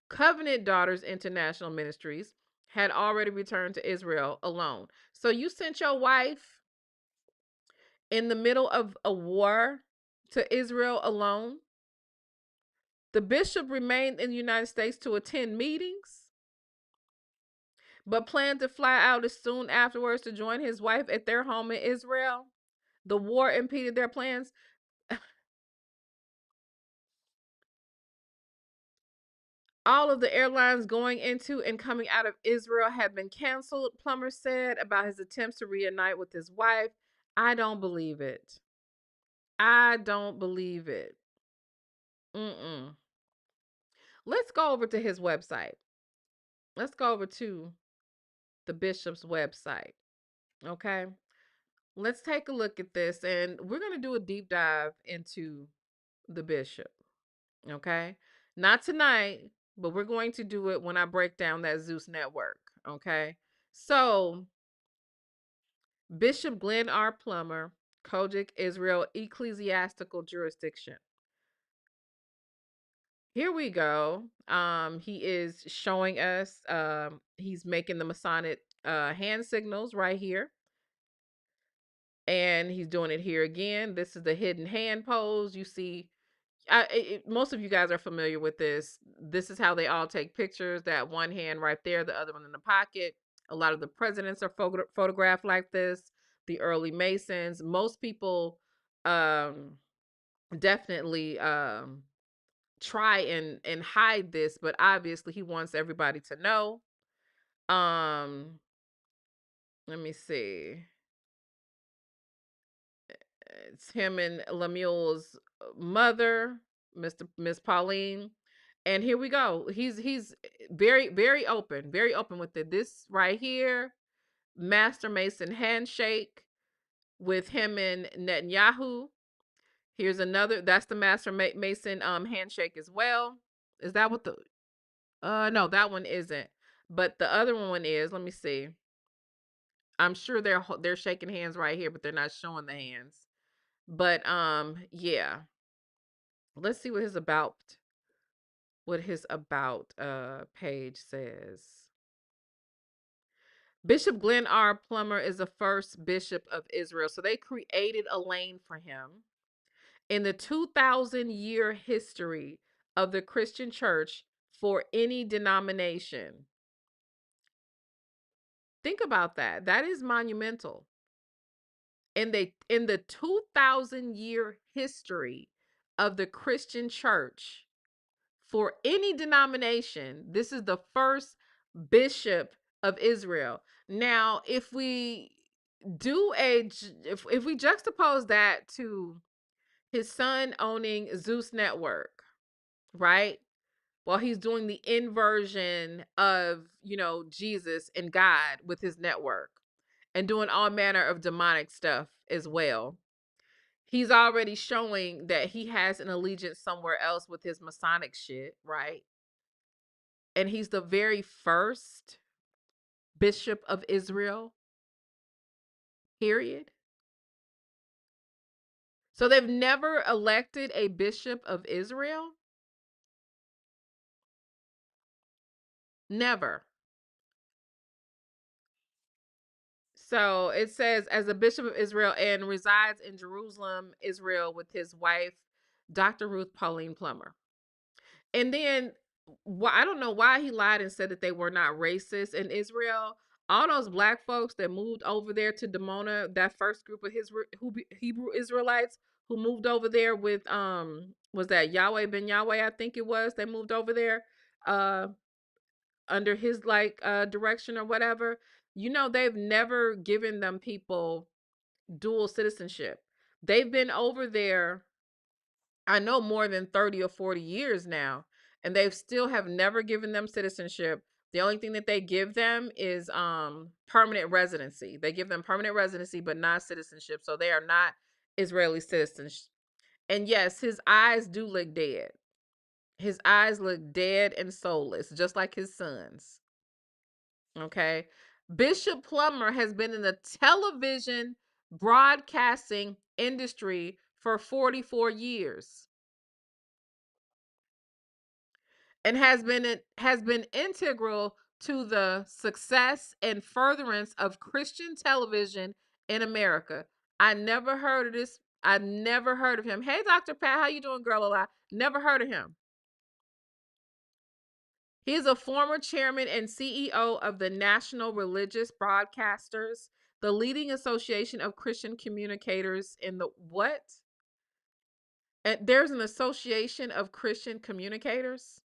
Covenant Daughters International Ministries, had already returned to Israel alone. So you sent your wife in the middle of a war to Israel alone. The bishop remained in the United States to attend meetings, but planned to fly out as soon afterwards to join his wife at their home in Israel. The war impeded their plans. All of the airlines going into and coming out of Israel had been canceled, Plummer said about his attempts to reunite with his wife. I don't believe it. I don't believe it. Let's go over to his website. Let's go over to the bishop's website. Okay. Let's take a look at this and we're going to do a deep dive into the bishop. Okay. Not tonight, but we're going to do it when I break down that Zeus Network. Okay. So, Bishop Glenn R. Plummer, Kojic, Israel Ecclesiastical Jurisdiction. Here we go. He is showing us, he's making the Masonic hand signals right here. And he's doing it here again. This is the hidden hand pose. You see, most of you guys are familiar with this. This is how they all take pictures. That one hand right there, the other one in the pocket. A lot of the presidents are photographed like this. The early Masons. Most people definitely try and hide this, but obviously he wants everybody to know. Let me see. It's him and Lemuel's mother, Miss Pauline. And here we go. He's very open with it. This right here, Master Mason handshake with him and Netanyahu. Here's another. That's the Master Mason handshake as well. Is that what the no, that one isn't. But the other one is, let me see. I'm sure they're shaking hands right here, but they're not showing the hands. But yeah. Let's see what his about page says. Bishop Glenn R. Plummer is the first bishop of Israel. So they created a lane for him in the 2,000-year history of the Christian church for any denomination. Think about that. That is monumental. In the 2,000-year history of the Christian church, for any denomination, this is the first bishop of Israel. Now, if we do if we juxtapose that to his son owning Zeus Network, right? While he's doing the inversion of, Jesus and God with his network and doing all manner of demonic stuff as well. He's already showing that he has an allegiance somewhere else with his Masonic shit, right? And he's the very first bishop of Israel, period. So they've never elected a bishop of Israel? Never. So it says, as a bishop of Israel and resides in Jerusalem, Israel, with his wife, Dr. Ruth Pauline Plummer. And then I don't know why he lied and said that they were not racist in Israel. All those black folks that moved over there to Dimona, that first group of Hebrew Israelites who moved over there with was that Yahweh ben Yahweh, I think it was. They moved over there uh under his direction or whatever. You know, they've never given them people dual citizenship. They've been over there, I know, more than 30 or 40 years now, and they've still have never given them citizenship. The only thing that they give them is permanent residency. They give them permanent residency but not citizenship. So they are not Israeli citizens. And yes, his eyes do look dead. His eyes look dead and soulless, just like his sons. Okay. Bishop Plummer has been in the television broadcasting industry for 44 years and has been integral to the success and furtherance of Christian television in America. I never heard of this. I never heard of him. Hey, Dr. Pat, how you doing, girl? Alive. Never heard of him. He is a former chairman and CEO of the National Religious Broadcasters, the leading association of Christian communicators in the what? And there's an association of Christian communicators.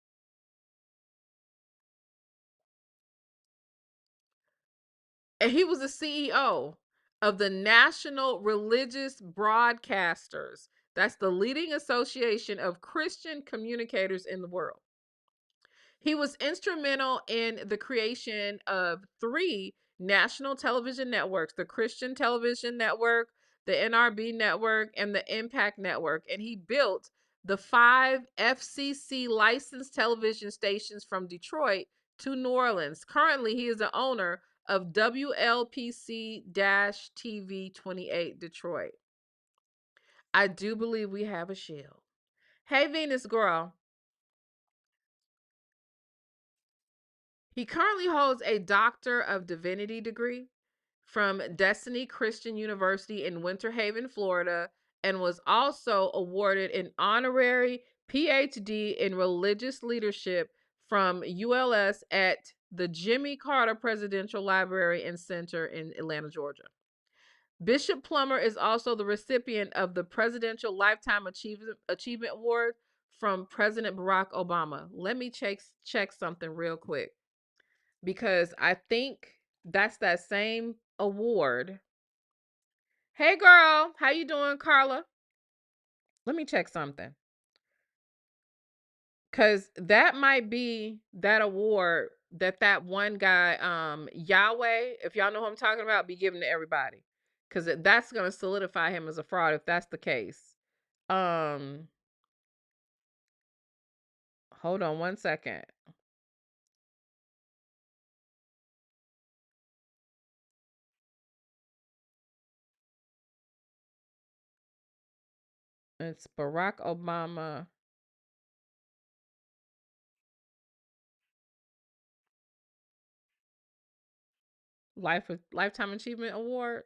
And he was the CEO of the National Religious Broadcasters. That's the leading association of Christian communicators in the world. He was instrumental in the creation of 3 national television networks: the Christian Television Network, the NRB Network, and the Impact Network. And he built the 5 FCC licensed television stations from Detroit to New Orleans. Currently, he is the owner of WLPC-TV 28 Detroit. I do believe we have a shield. Hey, Venus girl. He currently holds a Doctor of Divinity degree from Destiny Christian University in Winter Haven, Florida, and was also awarded an honorary PhD in religious leadership from ULS at the Jimmy Carter Presidential Library and Center in Atlanta, Georgia. Bishop Plummer is also the recipient of the Presidential Lifetime Achievement Award from President Barack Obama. Let me check something real quick, because I think that's that same award. Hey girl, how you doing, Carla? Let me check something. Cause that might be that award that one guy, Yahweh, if y'all know who I'm talking about, be giving to everybody. Cause that's gonna solidify him as a fraud if that's the case. Hold on one second. It's Barack Obama. Lifetime Achievement Award.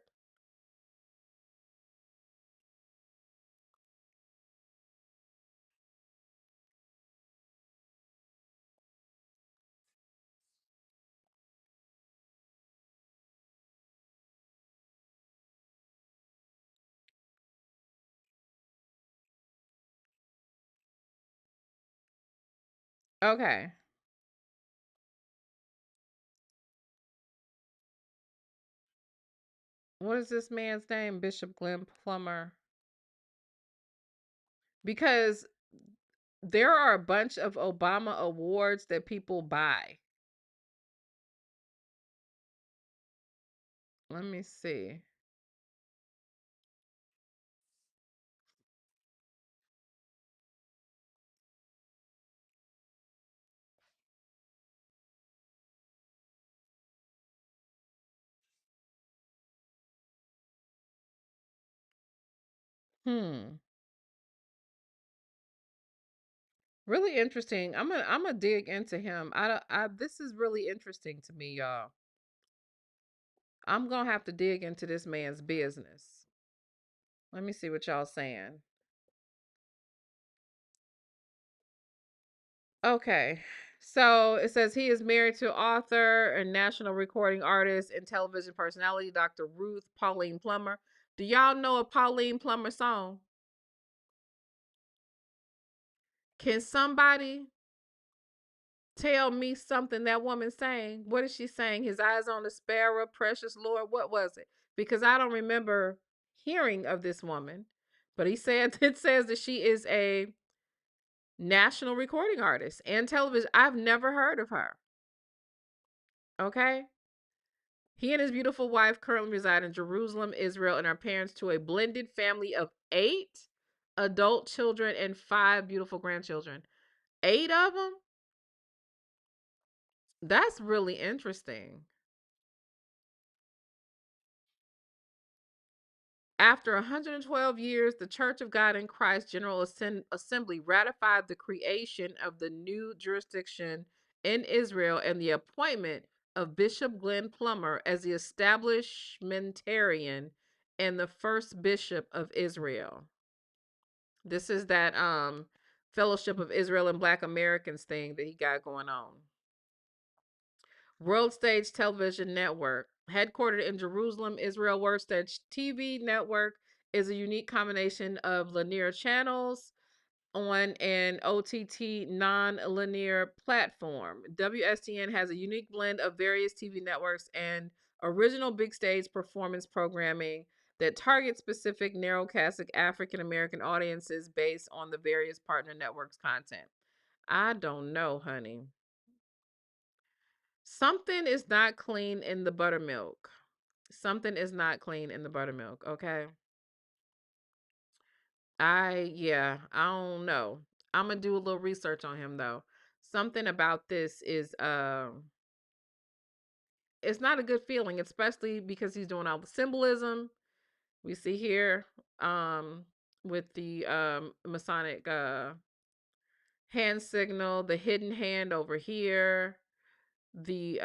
Okay. What is this man's name? Bishop Glenn Plummer. Because there are a bunch of Obama awards that people buy. Let me see. Really interesting. I'm gonna dig into him. This is really interesting to me, y'all. I'm gonna have to dig into this man's business. Let me see what y'all saying. Okay. So it says he is married to author and national recording artist and television personality, Dr. Ruth Pauline Plummer. Do y'all know a Pauline Plummer song? Can somebody tell me something that woman sang? What is she saying? His eyes on the sparrow, precious Lord. What was it? Because I don't remember hearing of this woman. But he said it says that she is a national recording artist and television. I've never heard of her. Okay. He and his beautiful wife currently reside in Jerusalem, Israel, and are parents to a blended family of 8 adult children and 5 beautiful grandchildren. 8 of them? That's really interesting. After 112 years, the Church of God in Christ General Assembly ratified the creation of the new jurisdiction in Israel and the appointment of Bishop Glenn Plummer as the establishmentarian and the first bishop of Israel. This is that Fellowship of Israel and Black Americans thing that he got going on. World Stage Television Network, headquartered in Jerusalem, Israel. World Stage TV Network is a unique combination of linear channels on an OTT non-linear platform. WSTN has a unique blend of various TV networks and original big stage performance programming that targets specific narrowcasted African American audiences based on the various partner networks' content. I don't know, honey. Something is not clean in the buttermilk. Something is not clean in the buttermilk, okay? I don't know. I'm gonna do a little research on him though. Something about this is it's not a good feeling, especially because he's doing all the symbolism we see here with the Masonic hand signal, the hidden hand over here, the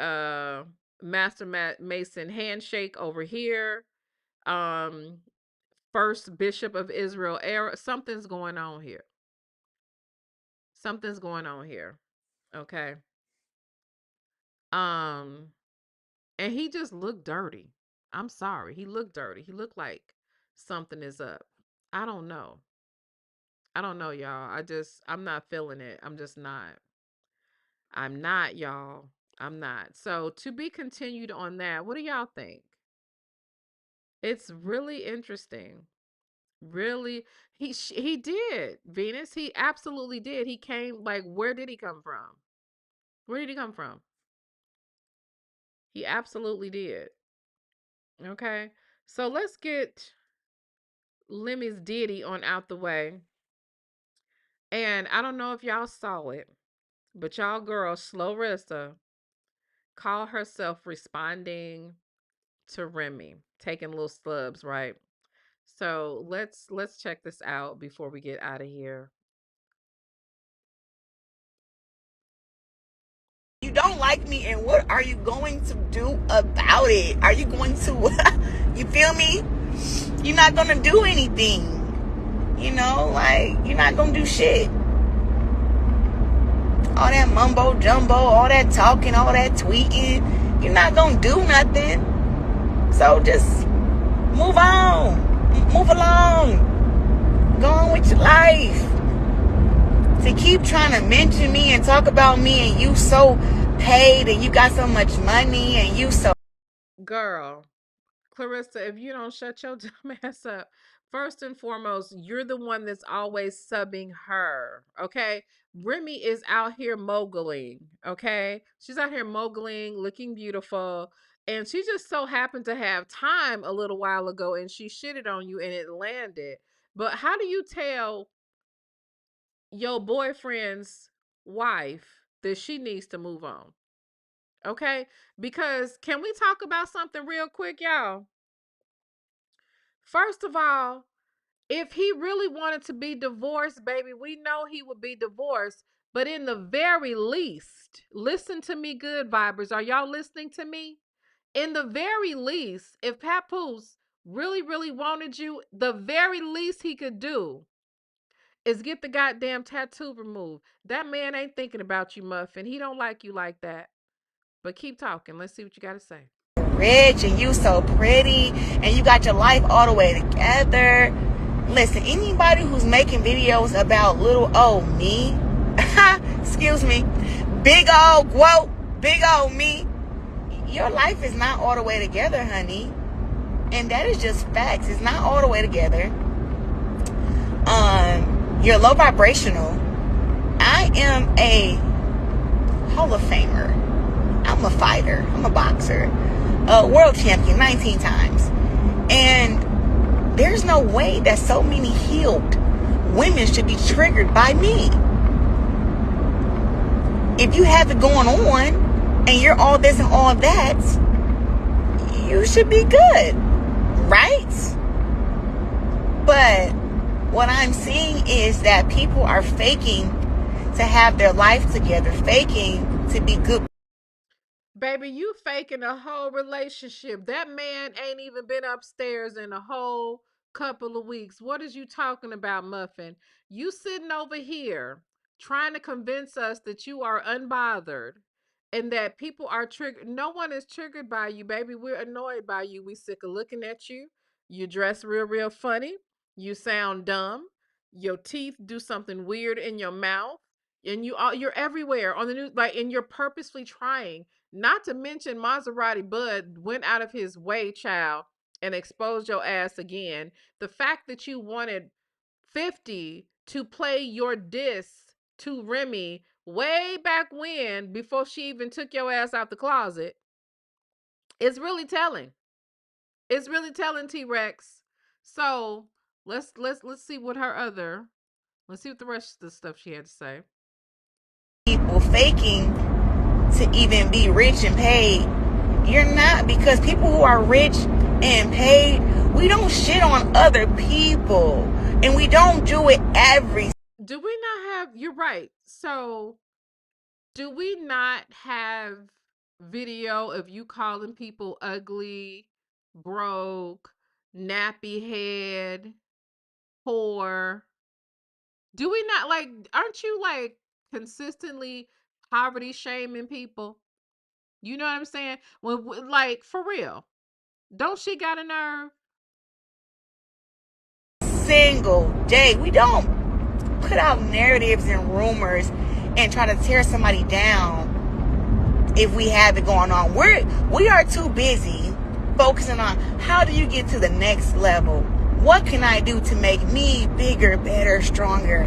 Master Mason handshake over here, first Bishop of Israel era. Something's going on here. Something's going on here. Okay. Um, and he just looked dirty. I'm sorry. He looked dirty. He looked like something is up. I don't know. I don't know, y'all. I'm not feeling it. I'm just not. I'm not, y'all. I'm not. So to be continued on that, what do y'all think? It's really interesting. Really, he did, Venus. He absolutely did. He came, like, where did he come from? Where did he come from? He absolutely did. Okay. So let's get Lemmy's ditty on out the way. And I don't know if y'all saw it, but y'all girl Claressa called herself responding to Remy, taking little slubs, right? So let's check this out before we get out of here. You don't like me, and what are you going to do about it? Are you going to, you feel me? You're not going to do anything. You know, like, you're not going to do shit. All that mumbo jumbo, all that talking, all that tweeting, you're not going to do nothing. So just move on. Move along. Go on with your life. To keep trying to mention me and talk about me and you so paid and you got so much money and you so... Girl, Claressa, if you don't shut your dumb ass up, first and foremost, you're the one that's always subbing her, okay? Remy is out here moguling, okay? She's out here moguling, looking beautiful, and she just so happened to have time a little while ago and she shitted on you and it landed. But how do you tell your boyfriend's wife that she needs to move on? Okay? Because can we talk about something real quick, y'all? First of all, If he really wanted to be divorced, baby, we know he would be divorced. But in the very least, listen to me, good vibers. Are y'all listening to me? In the very least, if Papoose really, really wanted you, the very least he could do is get the goddamn tattoo removed. That man ain't thinking about you, Muffin. He don't like you like that. But keep talking. Let's see what you got to say. Rich and you so pretty and you got your life all the way together. Listen, anybody who's making videos about little old me, excuse me, big old whoa, big old me, your life is not all the way together, honey. And that is just facts. It's not all the way together. You're low vibrational. I am a Hall of Famer. I'm a fighter. I'm a boxer. World champion 19 times. And there's no way that so many healed women should be triggered by me. If you have it going on and you're all this and all that, you should be good, right? But what I'm seeing is that people are faking to have their life together, faking to be good. Baby, you faking a whole relationship. That man ain't even been upstairs in a whole couple of weeks. What is you talking about, Muffin? You sitting over here trying to convince us that you are unbothered and that people are triggered. No one is triggered by you, baby. We're annoyed by you. We sick of looking at you. You dress real, real funny. You sound dumb. Your teeth do something weird in your mouth. And you're everywhere on the news, like, and you're purposely trying. Not to mention Maserati Bud went out of his way, child, and exposed your ass again. The fact that you wanted 50 to play your diss to Remy way back when, before she even took your ass out the closet, is really telling. It's really telling, T-Rex. So let's see what let's see what the rest of the stuff she had to say. People faking to even be rich and paid. You're not, because people who are rich and paid, we don't shit on other people, and we don't do it every. Do we not have? You're right. So, do we not have video of you calling people ugly, broke, nappy head, whore? Do we not, like? Aren't you like consistently poverty shaming people? You know what I'm saying? When, like, for real, don't she got a nerve? Single day. We don't put out narratives and rumors and try to tear somebody down if we have it going on. We are too busy focusing on how do you get to the next level? What can I do to make me bigger, better, stronger?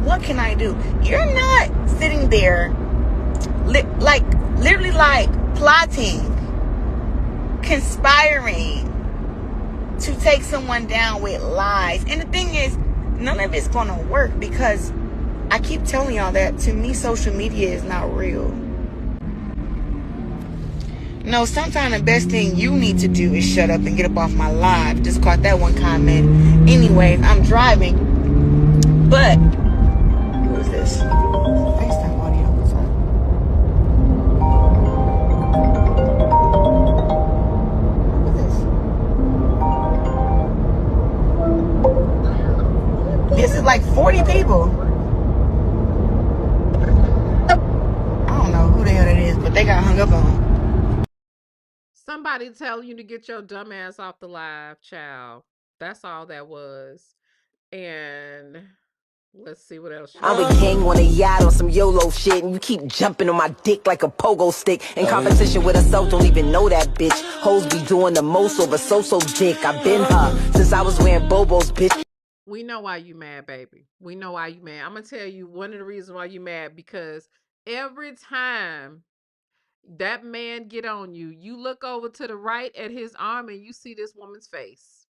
What can I do? You're not sitting there literally like plotting, conspiring to take someone down with lies. And the thing is, none of it's gonna work, because I keep telling y'all that, to me, social media is not real. No, sometimes the best thing you need to do is shut up and get up off my live. Just caught that one comment. Anyways, I'm driving. But who is this? FaceTime audio. What's up? This is like 40 people. I don't know who the hell it is, but they got hung up on. Somebody tell you to get your dumb ass off the live, child. That's all that was. And let's see what else. I'm a king on a yacht on some YOLO shit, and you keep jumping on my dick like a pogo stick. In competition with herself, don't even know that bitch. Hoes be doing the most over so dick. I've been her since I was wearing Bobos, bitch. We know why you mad, baby. We know why you mad. I'm gonna tell you one of the reasons why you mad, because every time that man get on you, you look over to the right at his arm and you see this woman's face.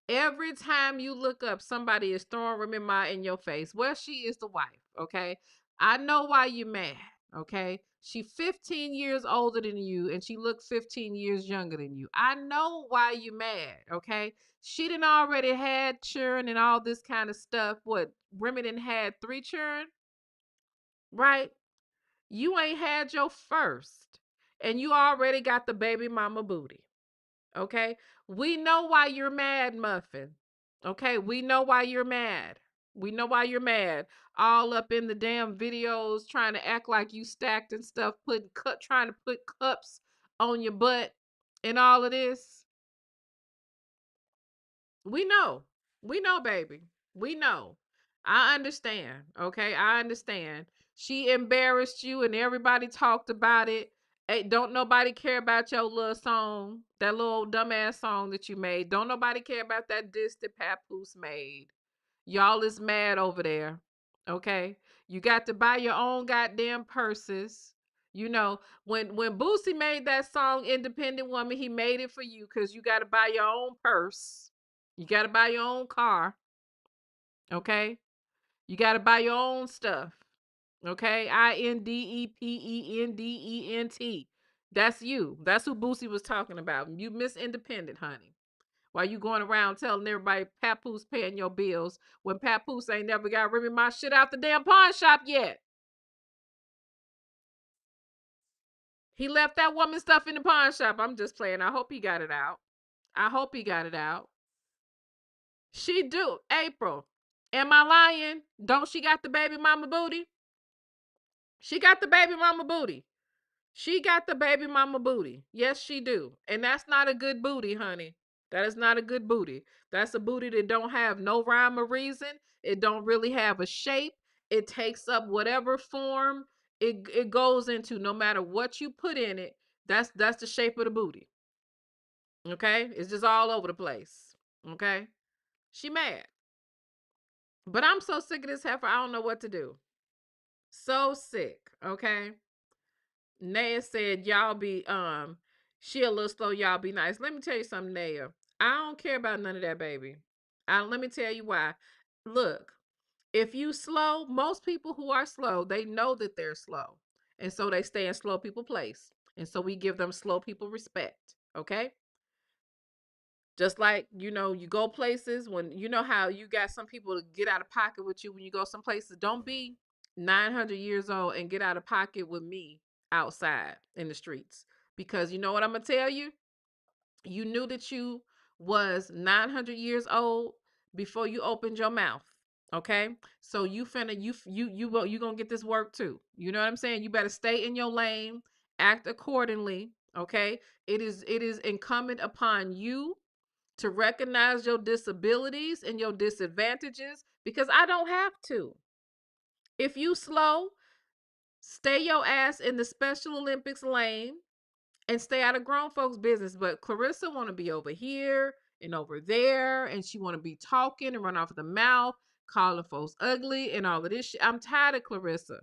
Every time you look up, somebody is throwing Remy Ma in your face. Well, she is the wife, okay? I know why you mad, okay? She 15 years older than you and she looked 15 years younger than you. I know why you mad, okay? She done already had children and all this kind of stuff. What, Remy done had 3 children, right? You ain't had your first and you already got the baby mama booty, okay? We know why you're mad, Muffin, okay? We know why you're mad. We know why you're mad. All up in the damn videos trying to act like you stacked and stuff, trying to put cups on your butt and all of this. We know. We know, baby. We know. I understand. Okay. I understand. She embarrassed you and everybody talked about it. Hey, don't nobody care about your little song, that little dumbass song that you made. Don't nobody care about that diss that Papoose made. Y'all is mad over there. Okay. You got to buy your own goddamn purses. You know, when Boosie made that song Independent Woman, he made it for you because you got to buy your own purse. You got to buy your own car. Okay. You got to buy your own stuff. Okay. Independent. That's you. That's who Boosie was talking about. You Miss Independent, honey. While you going around telling everybody Papoose paying your bills when Papoose ain't never got Remy my shit out the damn pawn shop yet. He left that woman stuff in the pawn shop. I'm just playing. I hope he got it out. I hope he got it out. She do. April. Am I lying? Don't she got the baby mama booty? She got the baby mama booty. She got the baby mama booty. Yes, she do. And that's not a good booty, honey. That is not a good booty. That's a booty that don't have no rhyme or reason. It don't really have a shape. It takes up whatever form it goes into, no matter what you put in it. That's the shape of the booty. Okay? It's just all over the place. Okay? She mad. But I'm so sick of this heifer, I don't know what to do. So sick. Okay? Naya said, y'all be, she a little slow, y'all be nice. Let me tell you something, Naya. I don't care about none of that, baby. Let me tell you why. Look, if you slow, most people who are slow, they know that they're slow. And so they stay in slow people place. And so we give them slow people respect. Okay? Just like, you know, you go places when, you know how you got some people to get out of pocket with you when you go some places. Don't be 900 years old and get out of pocket with me outside in the streets. Because you know what I'm going to tell you? You knew that you was 900 years old before you opened your mouth. Okay? So you going to get this work too. You know what I'm saying? You better stay in your lane, act accordingly. Okay? It is incumbent upon you to recognize your disabilities and your disadvantages because I don't have to. If you slow, stay your ass in the Special Olympics lane and stay out of grown folks' business. But Claressa want to be over here and over there, and she want to be talking and run off the mouth, calling folks ugly and all of this shit. I'm tired of Claressa.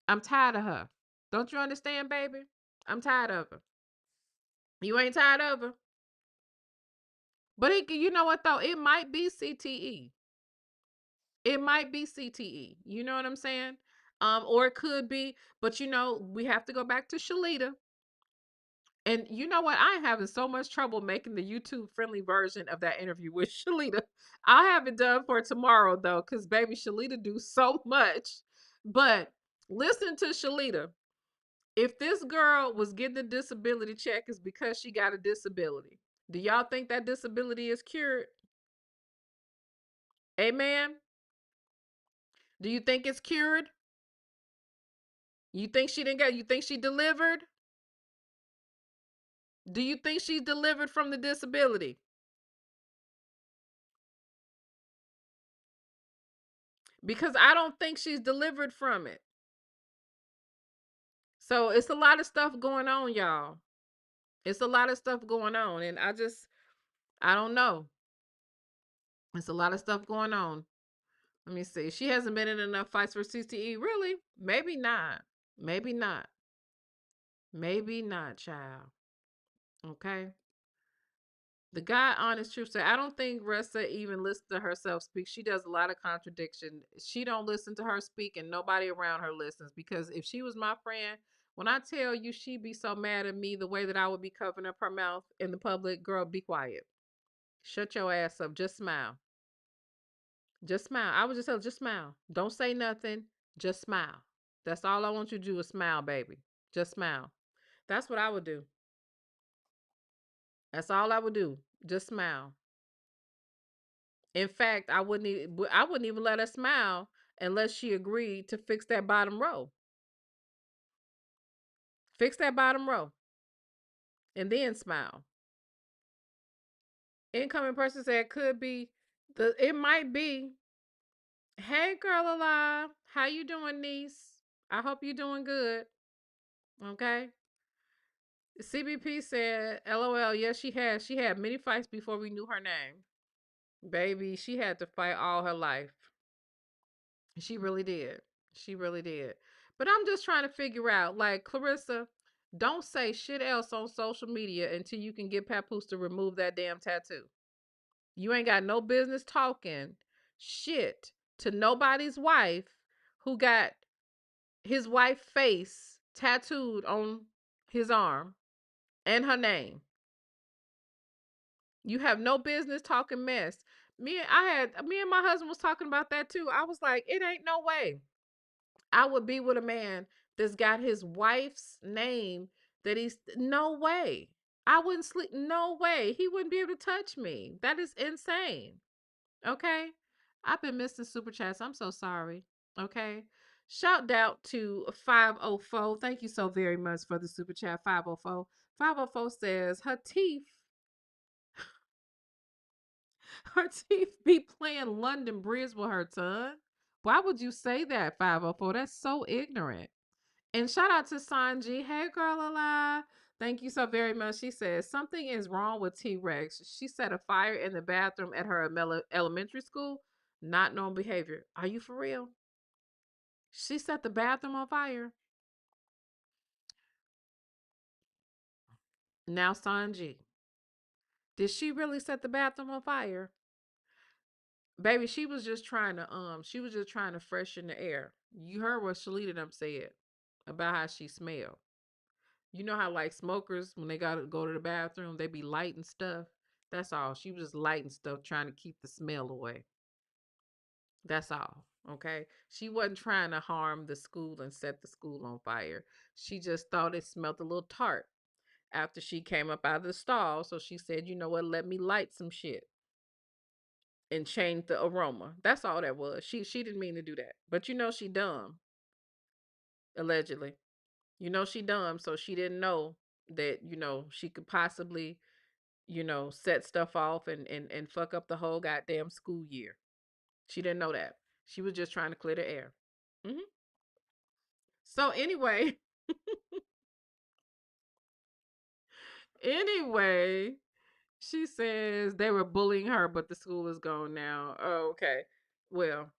I'm tired of her. Don't you understand, baby? I'm tired of her. You ain't tired of her? But you know what though? It might be CTE. It might be CTE. You know what I'm saying? Or it could be, but you know, we have to go back to Shalita. And you know what? I'm having so much trouble making the YouTube friendly version of that interview with Shalita. I'll have it done for tomorrow though, because baby Shalita do so much. But listen to Shalita. If this girl was getting a disability check, it's because she got a disability. Do y'all think that disability is cured? Amen. Do you think it's cured? You think she didn't get, you think she delivered? Do you think she's delivered from the disability? Because I don't think she's delivered from it. So it's a lot of stuff going on, y'all. It's a lot of stuff going on. And I don't know. It's a lot of stuff going on. Let me see. She hasn't been in enough fights for CTE. Really? Maybe not. Maybe not. Maybe not, child. Okay. The guy, honest truth, said, I don't think Ressa even listens to herself speak. She does a lot of contradiction. She don't listen to her speak, and nobody around her listens. Because if she was my friend, when I tell you she'd be so mad at me the way that I would be covering up her mouth in the public, girl, be quiet. Shut your ass up. Just smile. Just smile. I would just tell her, just smile. Don't say nothing. Just smile. That's all I want you to do is smile, baby. Just smile. That's what I would do. That's all I would do. Just smile. In fact, I wouldn't even let her smile unless she agreed to fix that bottom row. Fix that bottom row and then smile. Incoming person said could be it might be, hey girl alive, how you doing, niece? I hope you're doing good. Okay. CBP said, LOL, yes, she has. She had many fights before we knew her name. Baby, she had to fight all her life. She really did. She really did. But I'm just trying to figure out, like, Claressa, don't say shit else on social media until you can get Papoose to remove that damn tattoo. You ain't got no business talking shit to nobody's wife who got his wife's face tattooed on his arm and her name. You have no business talking mess. Me and my husband was talking about that too. I was like, it ain't no way I would be with a man that's got his wife's name that he's no way. I wouldn't sleep. No way. He wouldn't be able to touch me. That is insane. Okay. I've been missing super chats. I'm so sorry. Okay. Shout out to 504. Thank you so very much for the super chat. 504. 504 says her teeth be playing London Bridge with her tongue. Why would you say that, 504? That's so ignorant. And shout out to Sanji. Hey, girl alive. Thank you so very much. She says, something is wrong with T-Rex. She set a fire in the bathroom at her elementary school. Not known behavior. Are you for real? She set the bathroom on fire. Now, Sanji, did she really set the bathroom on fire? Baby, she was just trying to freshen the air. You heard what Shalita them said about how she smelled. You know how like smokers, when they gotta go to the bathroom, they be lighting stuff. That's all. She was just lighting stuff, trying to keep the smell away. That's all. Okay. She wasn't trying to harm the school and set the school on fire. She just thought it smelled a little tart after she came up out of the stall. So she said, you know what, let me light some shit and change the aroma. That's all that was. She didn't mean to do that. But you know she dumb, allegedly. You know she dumb, so she didn't know that, she could possibly, set stuff off and fuck up the whole goddamn school year. She didn't know that. She was just trying to clear the air. Hmm. So anyway, anyway, she says they were bullying her, but the school is gone now. Oh, okay. Well,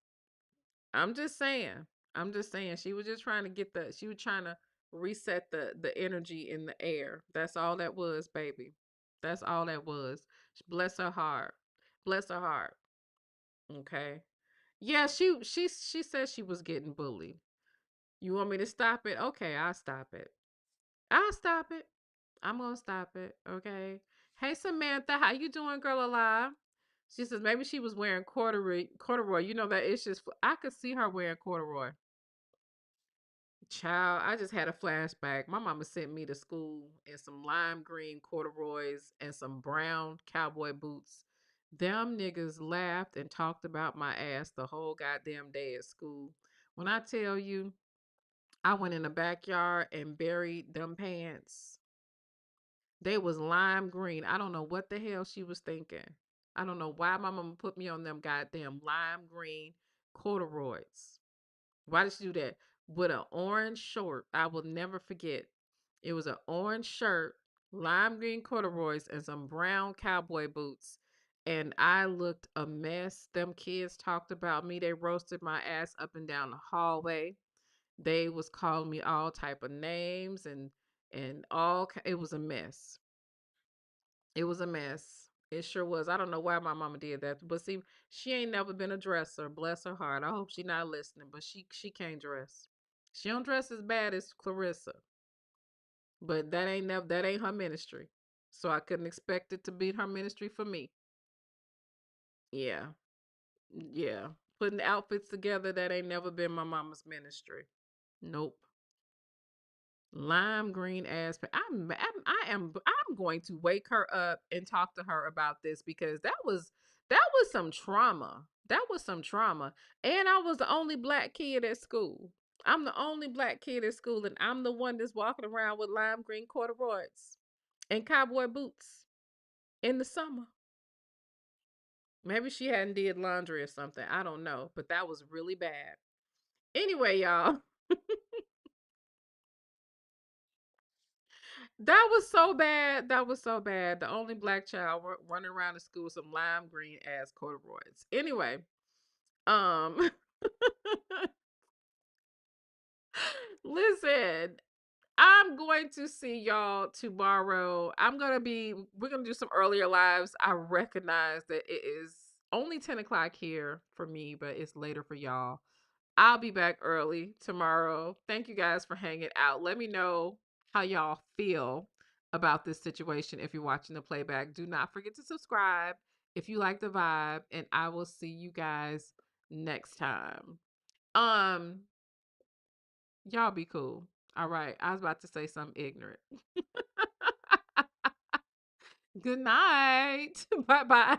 I'm just saying. I'm just saying. She was just trying to she was trying to reset the energy in the air. That's all that was, baby. That's all that was. Bless her heart. Bless her heart. Okay. Yeah, she said she was getting bullied. You want me to stop it? Okay, I'll stop it. I'll stop it. I'm gonna stop it. Okay. Hey Samantha, how you doing, girl alive? She says maybe she was wearing corduroy. You know that it's just I could see her wearing corduroy. Child, I just had a flashback. My mama sent me to school in some lime green corduroys and some brown cowboy boots. Them niggas laughed and talked about my ass the whole goddamn day at school. When I tell you, I went in the backyard and buried them pants. They was lime green. I don't know what the hell she was thinking. I don't know why my mama put me on them goddamn lime green corduroys. Why did she do that? With an orange shirt. I will never forget. It was an orange shirt, lime green corduroys, and some brown cowboy boots. And I looked a mess. Them kids talked about me. They roasted my ass up and down the hallway. They was calling me all type of names and all. It was a mess. It was a mess. It sure was. I don't know why my mama did that, but see, she ain't never been a dresser. Bless her heart. I hope she not listening, but she can't dress. She don't dress as bad as Claressa, but that ain't her ministry. So I couldn't expect it to be her ministry for me. Yeah, yeah. Putting outfits together, that ain't never been my mama's ministry. Nope. Lime green ass. I'm going to wake her up and talk to her about this because that was some trauma. That was some trauma. And I was the only black kid at school. I'm the only black kid at school, and I'm the one that's walking around with lime green corduroys and cowboy boots in the summer. Maybe she hadn't did laundry or something. I don't know, but that was really bad. Anyway, y'all. That was so bad. That was so bad. The only black child running around the school with some lime green ass corduroys. Anyway, um, listen, I'm going to see y'all tomorrow. We're gonna do some earlier lives. I recognize that it is only 10 o'clock here for me, but it's later for y'all. I'll be back early tomorrow. Thank you guys for hanging out. Let me know how y'all feel about this situation if you're watching the playback. Do not forget to subscribe if you like the vibe, and I will see you guys next time. Um, y'all be cool. All right. I was about to say something ignorant. Good night. Bye-bye.